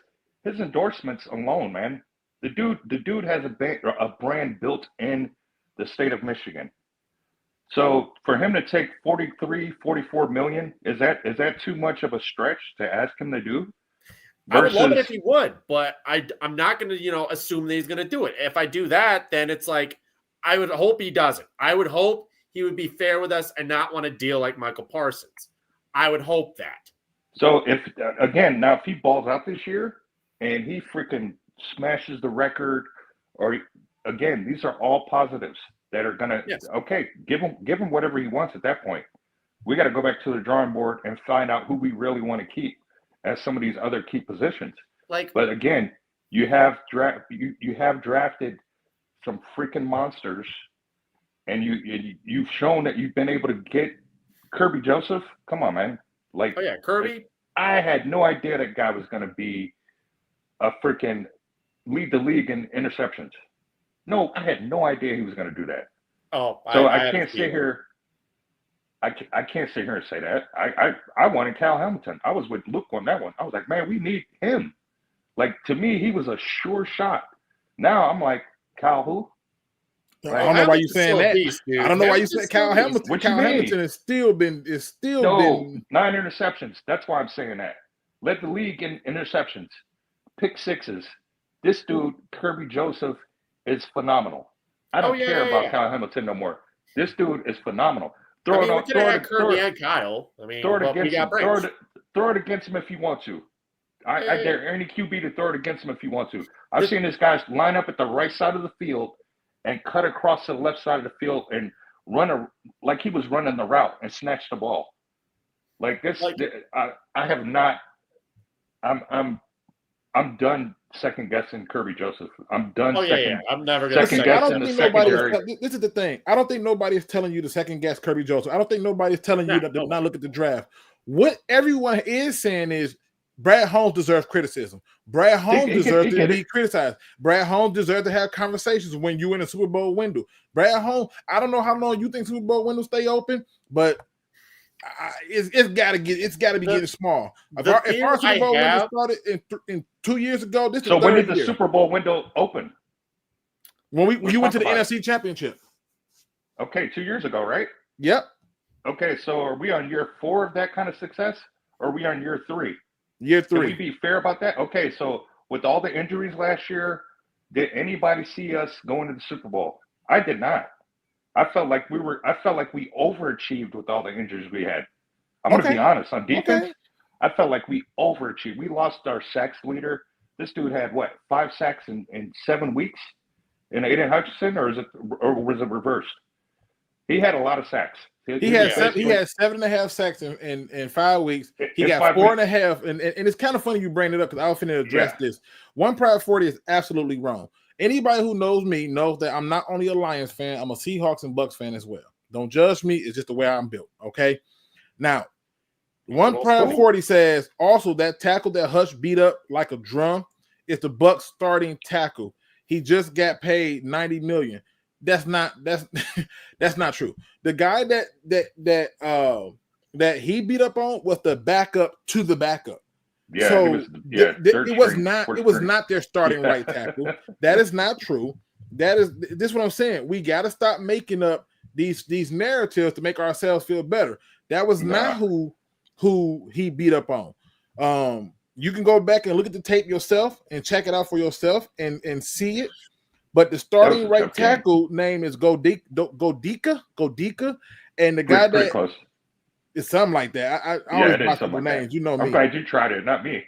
His endorsements alone, man. The dude has a brand built in the state of Michigan. So for him to take $43-44 million, is that too much of a stretch to ask him to do? I would love it if he would, but I'm not going to, assume that he's going to do it. If I do that, then it's like, I would hope he doesn't. I would hope he would be fair with us and not want to deal like Michael Parsons. I would hope that. So if he balls out this year and he freaking smashes the record, or again, these are all positives that are going to, okay, give him whatever he wants at that point. We got to go back to the drawing board and find out who we really want to keep as some of these other key positions. But again, you have drafted some freaking monsters, and you've shown that you've been able to get Kirby Joseph. Come on, man! Kirby. I had no idea that guy was going to be a freaking lead the league in interceptions. No, I had no idea he was going to do that. Oh, so I can't sit here. I can't sit here and say that. I wanted Cal Hamilton. I was with Luke on that one. I was like, man, we need him. Like, to me, he was a sure shot. Now I'm like, Cal who? Like, I don't know why you're saying that. I don't know why you said Cal Hamilton. Cal Hamilton has still been 9 interceptions. That's why I'm saying that. Led the league in interceptions, pick sixes. This dude, Kirby Joseph, is phenomenal. I don't care about Cal Hamilton no more. This dude is phenomenal. Throw Kirby and Kyle. Throw it against him if you want to. I dare any QB to throw it against him if you want to. I've seen this guy line up at the right side of the field and cut across the left side of the field and run like he was running the route and snatch the ball. Like this, I have not. I'm done second guessing Kirby Joseph. I'm done. I'm never going to second guessing the secondary. This is the thing. I don't think nobody is telling you to second guess Kirby Joseph. I don't think nobody is telling you to not look at the draft. What everyone is saying is Brad Holmes deserves criticism. Brad Holmes deserves to be criticized. Brad Holmes deserves to have conversations when you in a Super Bowl window. Brad Holmes, I don't know how long you think Super Bowl windows stay open, but it's got to be getting small. If our Super Bowl window started in 2 years ago, this is so when did the Super Bowl window open? When you went to the NFC Championship. Okay, 2 years ago, right? Yep. Okay, so are we on year 4 of that kind of success, or are we on year 3? Year 3. Can we be fair about that? Okay, so with all the injuries last year, did anybody see us going to the Super Bowl? I did not. I felt like we overachieved with all the injuries we had. I'm going to be honest. On defense, I felt like we overachieved. We lost our sacks leader. This dude had 5 sacks in 7 weeks in Aiden Hutchinson, or was it reversed? He had a lot of sacks. He had 7.5 sacks in 5 weeks. He got 4.5, and it's kind of funny you bring it up because I was finna address this. One Pride 40 is absolutely wrong. Anybody who knows me knows that I'm not only a Lions fan, I'm a Seahawks and Bucks fan as well. Don't judge me. It's just the way I'm built, okay? Now, One Pride 40 says, also that tackle that Hutch beat up like a drum is the Bucks starting tackle. He just got paid $90 million. that's not true. The guy that he beat up on was the backup to the backup. Yeah, so it was string. not their starting right tackle. That is not true. This is what I'm saying. We got to stop making up these narratives to make ourselves feel better. That was not who he beat up on. You can go back and look at the tape yourself and check it out for yourself and see it. But the starting right tackle name is Godika, and the guy pretty close. It's something like that. I always watch people names. You know me. I'm glad you tried it, not me.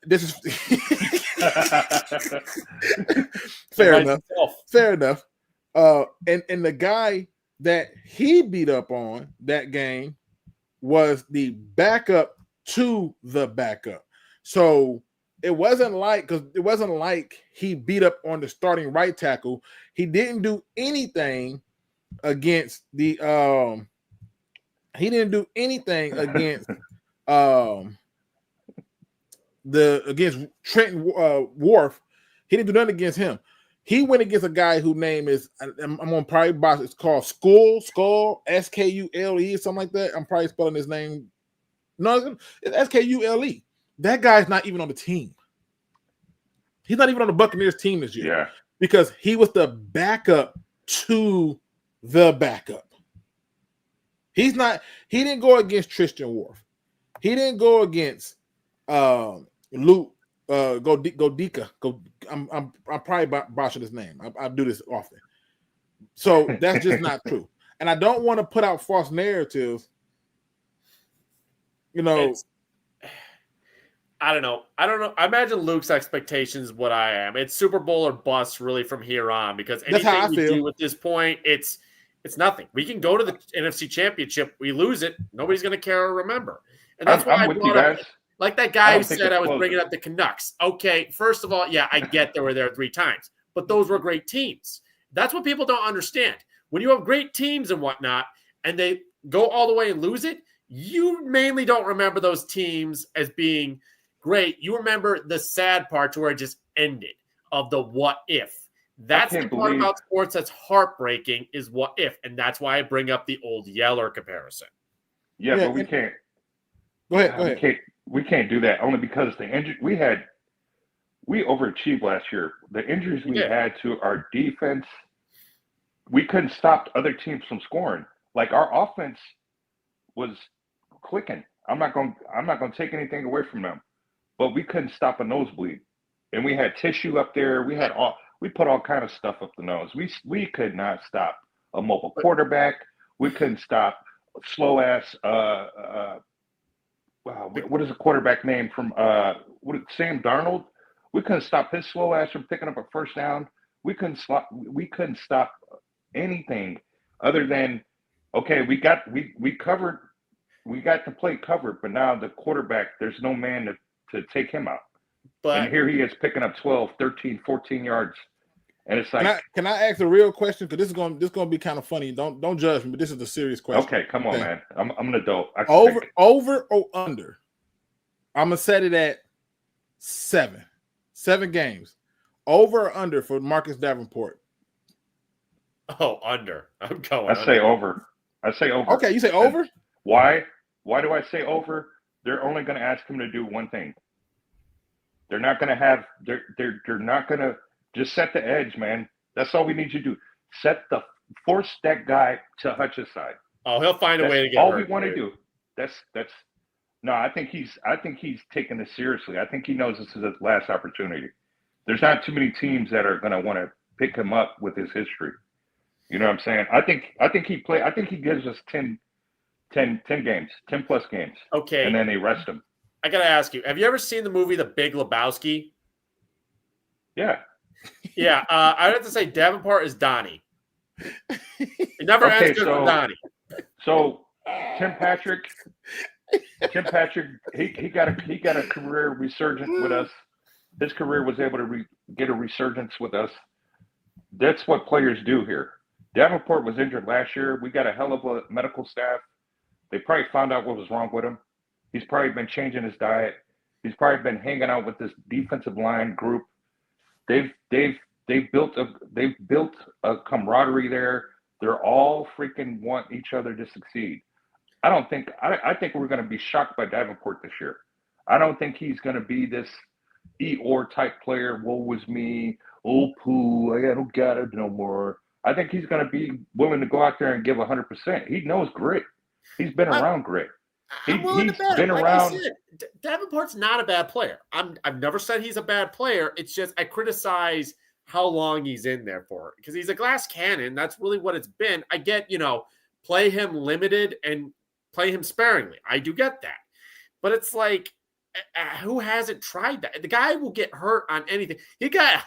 This is fair enough. Fair enough. And the guy that he beat up on that game was the backup to the backup. So it wasn't like he beat up on the starting right tackle. He didn't do anything against the against Trenton Wharf. He didn't do nothing against him. He went against a guy whose name is I'm on probably box. It's called Skull Skule, something like that. I'm probably spelling his name. No, it's Skule. That guy's not even on the team. He's not even on the Buccaneers team this year. Yeah, because he was the backup to the backup. He didn't go against Tristan Wharf. He didn't go against Luke Godika. I'm probably botching his name. I do this often. So that's just not true. And I don't want to put out false narratives. I don't know. I imagine Luke's expectations what I am. It's Super Bowl or bust really from here on, because anything we do at this point, it's nothing. We can go to the NFC Championship. We lose it. Nobody's going to care or remember. And that's why I brought up, like that guy who said I was bringing up the Canucks. Okay, first of all, yeah, I get they were there 3 times, but those were great teams. That's what people don't understand. When you have great teams and whatnot, and they go all the way and lose it, you mainly don't remember those teams as being great. You remember the sad part to where it just ended, of the what if. That's the part about sports that's heartbreaking, is what if. And that's why I bring up the old Yeller comparison. Yeah, but we can't. Go ahead. We can't do that, only because the injury we overachieved last year. The injuries we had to our defense, we couldn't stop other teams from scoring. Like, our offense was clicking. I'm not going to take anything away from them, but we couldn't stop a nosebleed. And we had tissue up there. We put all kind of stuff up the nose. We could not stop a mobile quarterback. We couldn't stop slow ass. What is the quarterback name from Sam Darnold? We couldn't stop his slow ass from picking up a first down. We couldn't stop anything other than, okay, we got the play covered, but now the quarterback, there's no man to take him out. And here he is picking up 12, 13, 14 yards. And it's like, can I ask a real question? Because this is going to be kind of funny. Don't judge me, but this is a serious question. Okay, come on, man. I'm an adult. Over or under? I'm gonna set it at 7 games. Over or under for Marcus Davenport? Oh, under. I'm going. I say over. Okay, you say over? And why? Why do I say over? They're only going to ask him to do one thing. They're not going to have. They're not going to just set the edge, man. That's all we need you to do. Force that guy to Hutch's side. Oh, he'll find a way to get all hurt, we want to do. That's no. I think he's taking this seriously. I think he knows this is his last opportunity. There's not too many teams that are going to want to pick him up with his history. You know what I'm saying? I think he gives us 10 games, 10 plus games. Okay. And then they rest him. I got to ask you, have you ever seen the movie The Big Lebowski? Yeah. Yeah. I'd have to say Davenport is Donnie. It never ends good with Donnie. So Tim Patrick, he got a career resurgence with us. His career was able to get a resurgence with us. That's what players do here. Davenport was injured last year. We got a hell of a medical staff. They probably found out what was wrong with him. He's probably been changing his diet. He's probably been hanging out with this defensive line group. They've they've built a camaraderie there. They're all freaking want each other to succeed. I think we're going to be shocked by Davenport this year. I don't think he's going to be this Eeyore type player. Woe was me. Oh, poo. I don't got it no more. I think he's going to be willing to go out there and give 100%. He knows grit. He's been around grit. I'm willing to bet. Been like around. I said, Davenport's not a bad player. I've never said he's a bad player. It's just I criticize how long he's in there for because he's a glass cannon. That's really what it's been. I get, play him limited and play him sparingly. I do get that. But it's like, who hasn't tried that? The guy will get hurt on anything. He got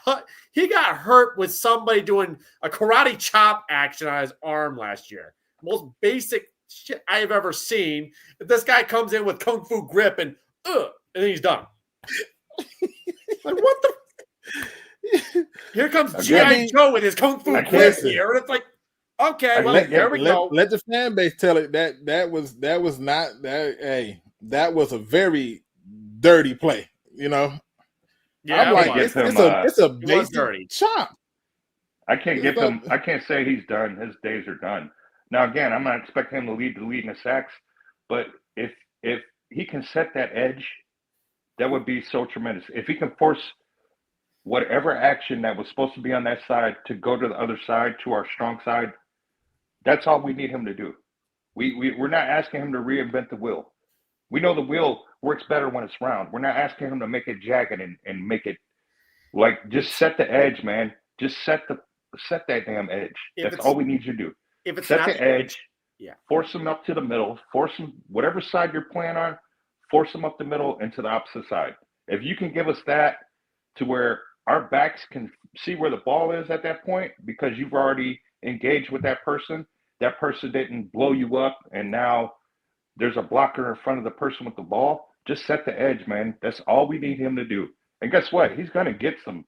hurt with somebody doing a karate chop action on his arm last year. Most basic shit I have ever seen. This guy comes in with kung fu grip and then he's done. Like, what the? Here comes G.I. Joe with his kung fu grip here, and it's like, okay, well, there we go. Let the fan base tell it that was not that. Hey, that was a very dirty play. Yeah, I'm like, it's a basic dirty chop. I can't give him. I can't say he's done. His days are done. Now, again, I'm not expecting him to lead the lead in the sacks, but if he can set that edge, that would be so tremendous. If he can force whatever action that was supposed to be on that side to go to the other side, to our strong side, that's all we need him to do. We're not asking him to reinvent the wheel. We know the wheel works better when it's round. We're not asking him to make it jagged and make it like just set the edge, man. Just set that damn edge. That's all we need you to do. If it's set not the edge, force them up to the middle, force them whatever side you're playing on, force them up the middle and to the opposite side. If you can give us that to where our backs can see where the ball is at that point because you've already engaged with that person didn't blow you up, and now there's a blocker in front of the person with the ball. Just set the edge, man. That's all we need him to do. And guess what? He's gonna get some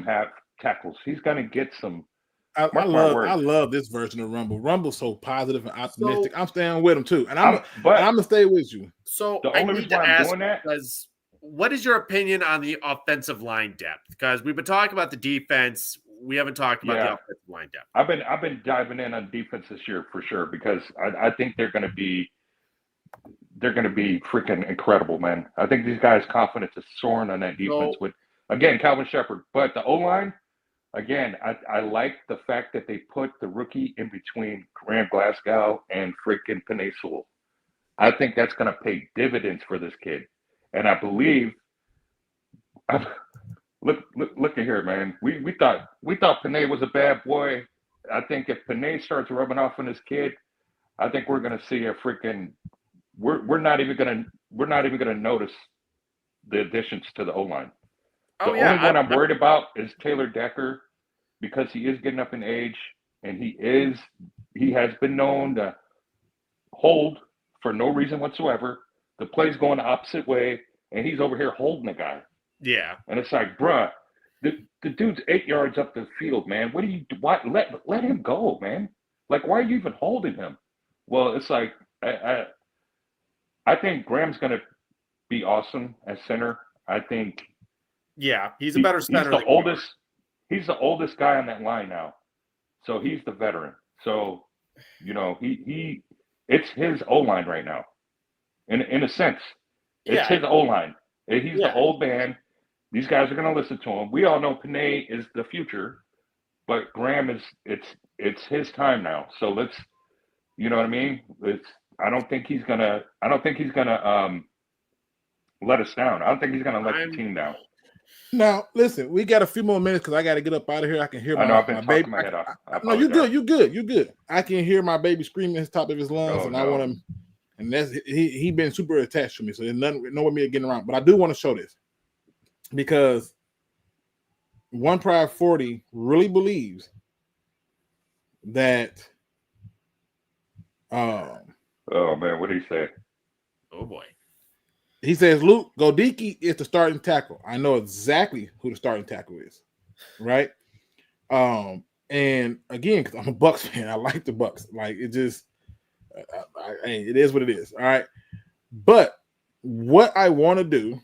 half tackles. He's gonna get some. I love this version of Rumble. Rumble's so positive and optimistic. I'm staying with him too, and I'm gonna stay with you. So the only reason why I'm doing that is, what is your opinion on the offensive line depth? Because we've been talking about the defense, we haven't talked about the offensive line depth. I've been diving in on defense this year for sure because I think they're gonna be freaking incredible, man. I think these guys' confidence is soaring on that defense with again Calvin Shepard, but the O-line. Again, I like the fact that they put the rookie in between Graham Glasgow and freaking Penei Sewell. I think that's going to pay dividends for this kid. And I believe, look at here, man. We thought Penei was a bad boy. I think if Penei starts rubbing off on this kid, I think we're going to see a freaking. We're not even going to notice the additions to the O-line. The only one I'm worried about is Taylor Decker because he is getting up in age and he has been known to hold for no reason whatsoever. The play's going the opposite way and he's over here holding the guy. Yeah. And it's like, bruh, the dude's 8 yards up the field, man. What do you do? Let him go, man. Like, why are you even holding him? Well, it's like I think Graham's gonna be awesome at center. I think he's a better center. He's the oldest guy on that line now. So he's the veteran. So, it's his O-line right now. In a sense. It's his O-line. He's the old man. These guys are going to listen to him. We all know Penei is the future, but Graham it's his time now. So let's, you know what I mean? I don't think he's gonna let us down. I don't think he's gonna let the team down. Now, listen, we got a few more minutes because I got to get up out of here. I can hear my baby. My head off. No, you're good. I can hear my baby screaming at the top of his lungs, I want him. And that's he been super attached to me, so there's no way me getting around. But I do want to show this because One Pride 40 really believes that. Oh man, what did he say? Oh boy. He says Luke Godicki is the starting tackle. I know exactly who the starting tackle is, right? And again, because I'm a Bucs fan, I like the Bucs. Like it just, it is what it is. All right. But what I want to do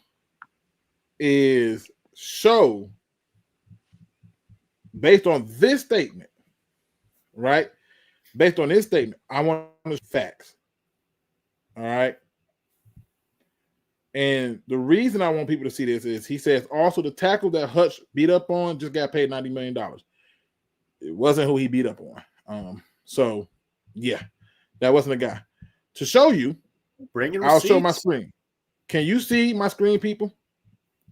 is show based on this statement, right? Based on this statement, I want facts. All right. And the reason I want people to see this is he says also the tackle that Hutch beat up on just got paid $90 million. It wasn't who he beat up on. So yeah, that wasn't the guy. To show you, I'll show my screen. Can you see my screen, people?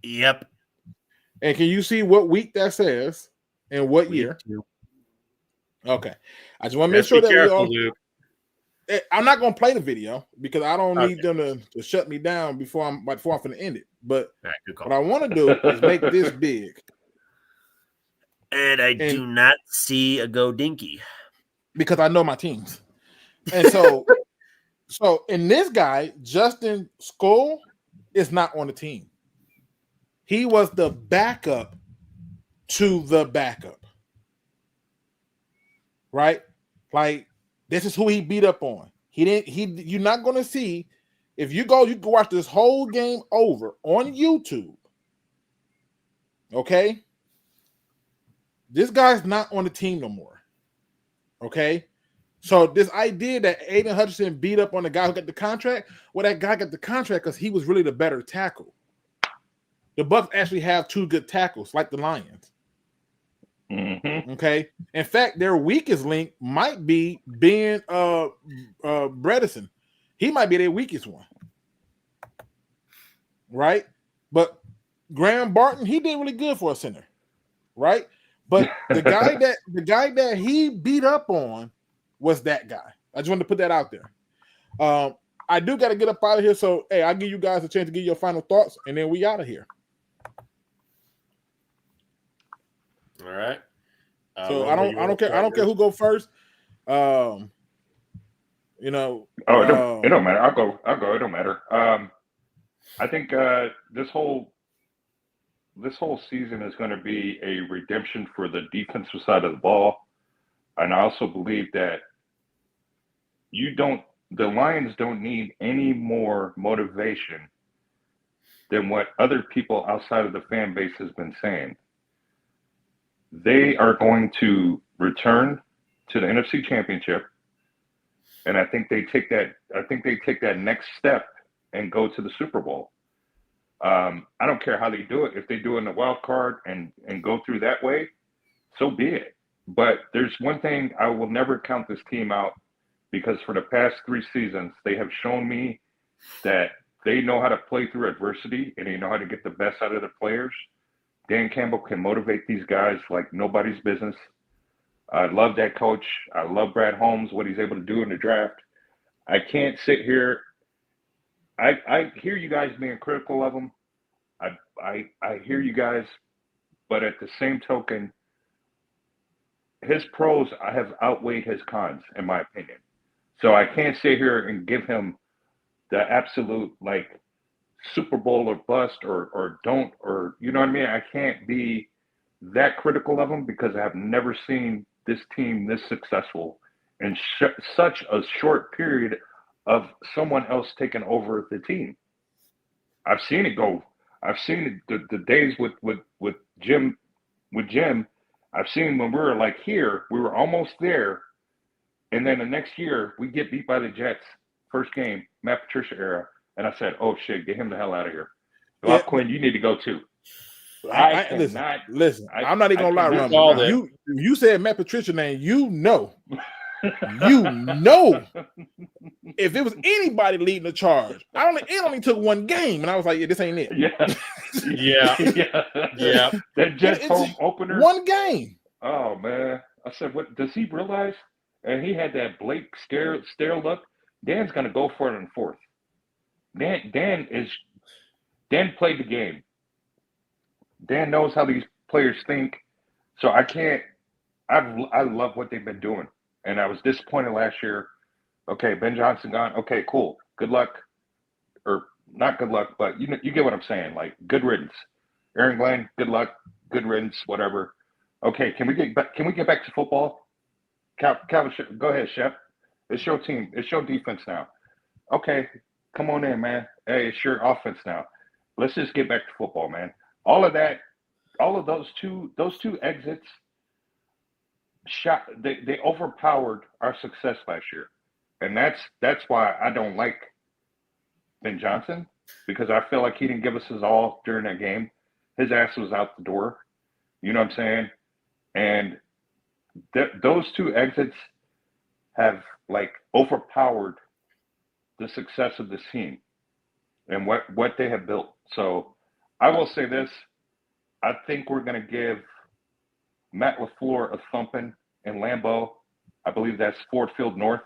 Yep. And can you see what week that says and what Week year? 2. Okay. I just want to make sure that careful, we all. Luke. I'm not going to play the video because I don't need them to shut me down before I'm going to end it. But what I want to do is make this big. And I do not see a go dinky because I know my teams. And so, in this guy, Justin Skule is not on the team. He was the backup to the backup. Right? Like, this is who he beat up on. You're not going to see, if you can watch this whole game over on YouTube. Okay? This guy's not on the team no more. Okay? So this idea that Aiden Hutchinson beat up on the guy who got the contract, well, that guy got the contract because he was really the better tackle. The Bucs actually have 2 good tackles, like the Lions. Mm-hmm. Okay. In fact, their weakest link might be being Bredesen. He might be their weakest one. Right? But Graham Barton, he did really good for a center. Right? But the guy that he beat up on was that guy. I just wanted to put that out there. I do got to get up out of here. So hey, I'll give you guys a chance to give your final thoughts, and then we out of here. All right. So I don't care who go first. It don't matter. I'll go. It don't matter. I think this whole season is going to be a redemption for the defensive side of the ball, and I also believe that the Lions don't need any more motivation than what other people outside of the fan base has been saying. They are going to return to the NFC Championship, and I think they take that next step and go to the Super Bowl. I don't care how they do it. If they do it in the wild card and go through that way, so be it. But there's one thing, I will never count this team out, because for the past 3 seasons, they have shown me that they know how to play through adversity and they know how to get the best out of the players. Dan Campbell can motivate these guys like nobody's business. I love that coach. I love Brad Holmes, what he's able to do in the draft. I can't sit here. I hear you guys being critical of him. I hear you guys, but at the same token, his pros have outweighed his cons, in my opinion. So I can't sit here and give him the absolute Super Bowl or bust or don't, or you know what I mean? I can't be that critical of him because I have never seen this team this successful in such a short period of someone else taking over the team. I've seen it go. I've seen it, the days with Jim. I've seen when we were here, we were almost there, and then the next year we get beat by the Jets. First game, Matt Patricia era. And I said, "Oh shit, get him the hell out of here." Well, yeah. Quinn, you need to go too. Listen. I'm not even gonna lie, Rumble. You said Matt Patricia name. You know, if it was anybody leading the charge, it only took 1 game, and I was like, "Yeah, this ain't it." Yeah. That Jets home opener, 1 game. Oh man, I said, "What does he realize?" And he had that Blake stare look. Dan's gonna go for it in 4th. Dan played the game. Dan knows how these players think. So I love what they've been doing. And I was disappointed last year. Okay, Ben Johnson gone. Okay, cool. Good luck. Or not good luck, but you get what I'm saying. Good riddance. Aaron Glenn, good luck. Good riddance, whatever. Okay, can we get back to football? Calvin, go ahead, Shep. It's your team. It's your defense now. Okay. Come on in, man. Hey, it's your offense now. Let's just get back to football, man. All of that, all of those two exits they overpowered our success last year, and that's why I don't like Ben Johnson, because I feel like he didn't give us his all during that game. His ass was out the door. You know what I'm saying? And those two exits have like overpowered the success of this team and what they have built. So I will say this: I think we're going to give Matt LaFleur a thumping in Lambeau. I believe that's Ford Field North,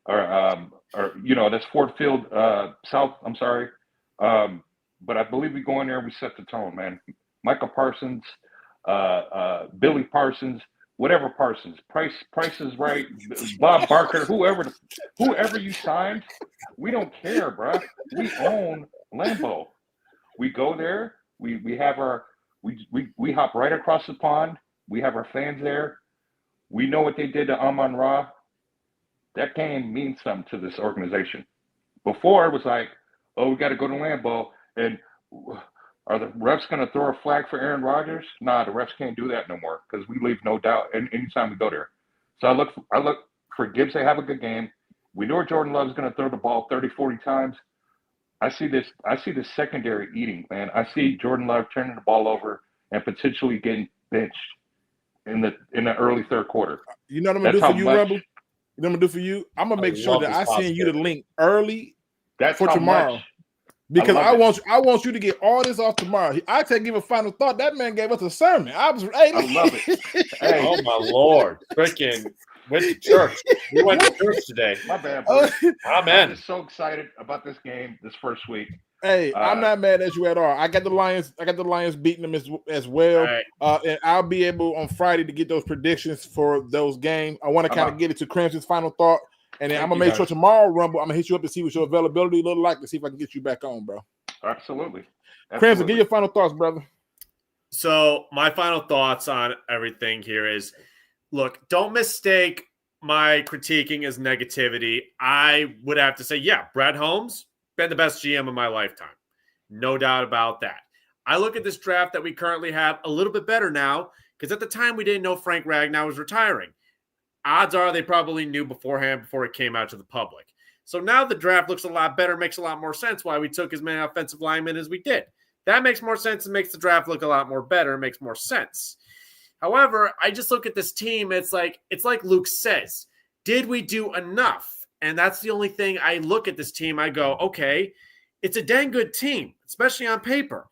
or that's Ford Field South. I'm sorry, but I believe we go in there and we set the tone, man. Michael Parsons, Billy Parsons, whatever Parsons, Price is right, Bob Barker, whoever you signed, we don't care, bro. We own Lambeau. We go there. We have our we hop right across the pond. We have our fans there. We know what they did to Amon-Ra. That game means something to this organization. Before it was like, oh, we got to go to Lambeau, and are the refs going to throw a flag for Aaron Rodgers? Nah, the refs can't do that no more because we leave no doubt anytime we go there. So I look for Gibbs to have a good game. We know Jordan Love's going to throw the ball 30, 40 times. I see this secondary eating, man. I see Jordan Love turning the ball over and potentially getting benched in the early third quarter. You know what I'm going to do for you, Rebel? You know what I'm going to do for you? I'm going to make sure that I send you the link early for tomorrow. Because I want you to get all this off tomorrow. I give a final thought. That man gave us a sermon. I love it. Hey. Oh my Lord! Freaking went to church. We went to church today. My bad, bro. Amen. I'm just so excited about this game this first week. Hey, I'm not mad at you at all. I got the Lions beating them as well. Right. And I'll be able on Friday to get those predictions for those games. I want to kind of get it to Crimson's final thought. And then I'm going to make sure tomorrow, Rumble, I'm going to hit you up to see what your availability look like to see if I can get you back on, bro. Absolutely. Crimson, give your final thoughts, brother. So my final thoughts on everything here is, look, don't mistake my critiquing as negativity. I would have to say, yeah, Brad Holmes, been the best GM of my lifetime. No doubt about that. I look at this draft that we currently have a little bit better now because at the time we didn't know Frank Ragnow was retiring. Odds are they probably knew beforehand before it came out to the public. So now the draft looks a lot better, makes a lot more sense why we took as many offensive linemen as we did. That makes more sense and makes the draft look a lot more better, makes more sense. However, I just look at this team, it's like Luke says, did we do enough? And that's the only thing I look at this team, I go, okay, it's a dang good team, especially on paper.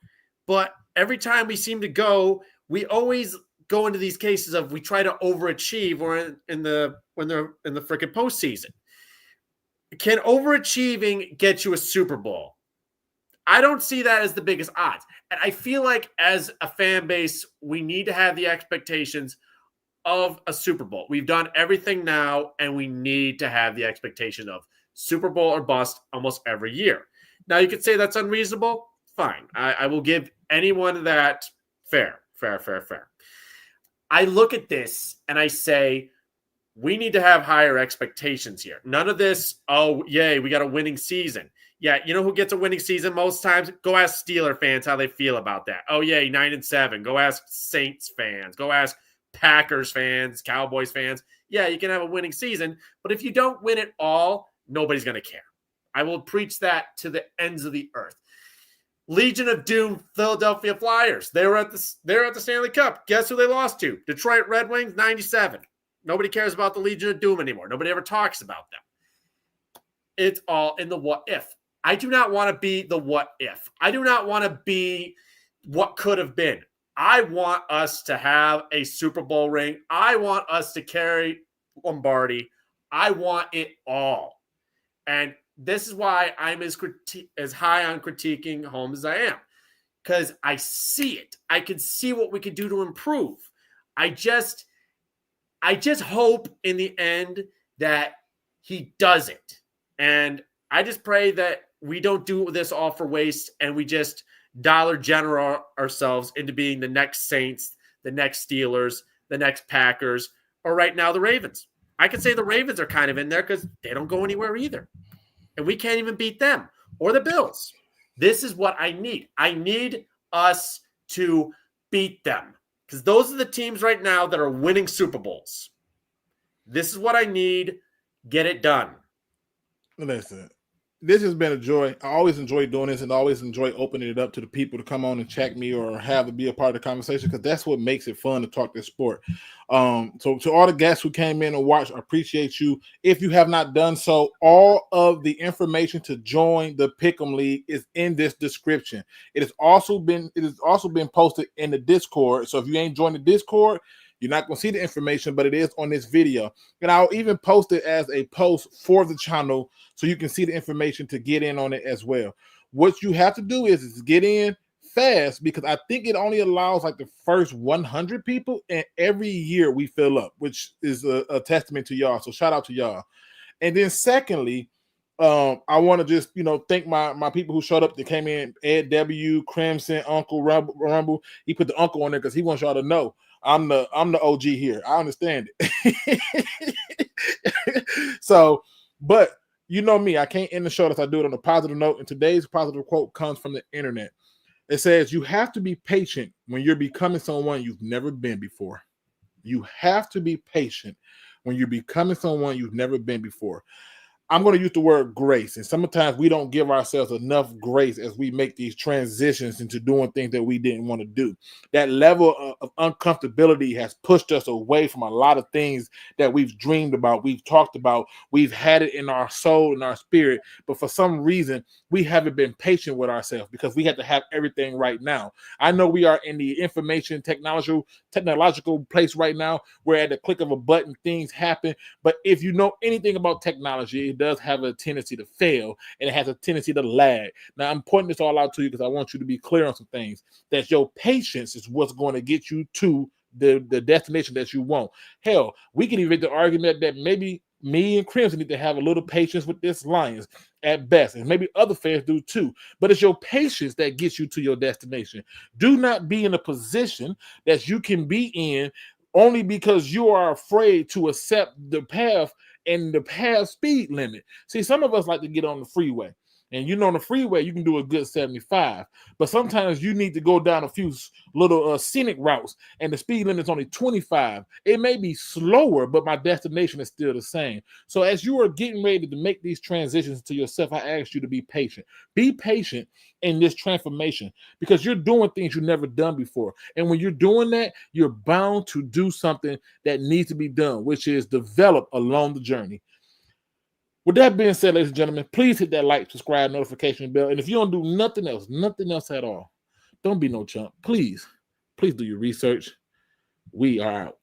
But every time we seem to go, we always go into these cases of we try to overachieve or when they're in the freaking postseason. Can overachieving get you a Super Bowl? I don't see that as the biggest odds. And I feel like as a fan base, we need to have the expectations of a Super Bowl. We've done everything now, and we need to have the expectation of Super Bowl or bust almost every year. Now, you could say that's unreasonable. Fine. I will give anyone that fair. I look at this and I say, we need to have higher expectations here. None of this, oh, yay, we got a winning season. Yeah, you know who gets a winning season most times? Go ask Steeler fans how they feel about that. Oh, yay, 9-7. Go ask Saints fans. Go ask Packers fans, Cowboys fans. Yeah, you can have a winning season, but if you don't win it all, nobody's going to care. I will preach that to the ends of the earth. Legion of Doom, Philadelphia Flyers. They're at the Stanley Cup. Guess who they lost to? Detroit Red Wings, 97. Nobody cares about the Legion of Doom anymore. Nobody ever talks about them. It's all in the what if. I do not want to be the what if. I do not want to be what could have been. I want us to have a Super Bowl ring. I want us to carry Lombardi. I want it all. And this is why I'm as high on critiquing Holmes as I am, because I see it. I can see what we could do to improve. I just hope in the end that he does it. And I just pray that we don't do this all for waste and we just Dollar General ourselves into being the next Saints, the next Steelers, the next Packers, or right now the Ravens. I could say the Ravens are kind of in there because they don't go anywhere either. And we can't even beat them or the Bills. This is what I need. I need us to beat them. because those are the teams right now that are winning Super Bowls. This is what I need. Get it done. Listen, this has been a joy. I always enjoy doing this and always enjoy opening it up to the people to come on and check me or have to be a part of the conversation, because that's what makes it fun to talk this sport. So to all the guests who came in and watched, I appreciate you. If you have not done so, all of the information to join the Pick'em League is in this description. It has also been posted in the Discord. So if you ain't joined the Discord, you're not going to see the information, but it is on this video. And I'll even post it as a post for the channel so you can see the information to get in on it as well. What you have to do is get in fast, because I think it only allows like the first 100 people, and every year we fill up, which is a testament to y'all. So shout out to y'all. And then secondly, I want to just, thank my people who showed up that came in. Ed W, Crimson, Uncle Rumble. He put the uncle on there because he wants y'all to know I'm the OG here. I understand it. So, but you know me, I can't end the show unless I do it on a positive note. And today's positive quote comes from the internet. It says, you have to be patient when you're becoming someone you've never been before. You have to be patient when you're becoming someone you've never been before. I'm going to use the word grace. And sometimes we don't give ourselves enough grace as we make these transitions into doing things that we didn't want to do. That level of uncomfortability has pushed us away from a lot of things that we've dreamed about, we've talked about, we've had it in our soul and our spirit. But for some reason, we haven't been patient with ourselves because we have to have everything right now. I know we are in the information technological place right now where at the click of a button, things happen. But if you know anything about technology, it does have a tendency to fail, and it has a tendency to lag. Now, I'm pointing this all out to you because I want you to be clear on some things, that your patience is what's going to get you to the destination that you want. Hell, we can even make the argument that maybe me and Crimson need to have a little patience with this Lions at best, and maybe other fans do too. But it's your patience that gets you to your destination. Do not be in a position that you can be in only because you are afraid to accept the path and the path speed limit. See, some of us like to get on the freeway. And on the freeway, you can do a good 75. But sometimes you need to go down a few little scenic routes, and the speed limit is only 25. It may be slower, but my destination is still the same. So as you are getting ready to make these transitions to yourself, I ask you to be patient. Be patient in this transformation, because you're doing things you've never done before. And when you're doing that, you're bound to do something that needs to be done, which is develop along the journey. With that being said, ladies and gentlemen, please hit that like, subscribe, notification bell. And if you don't do nothing else at all, don't be no chump. Please do your research. We are out.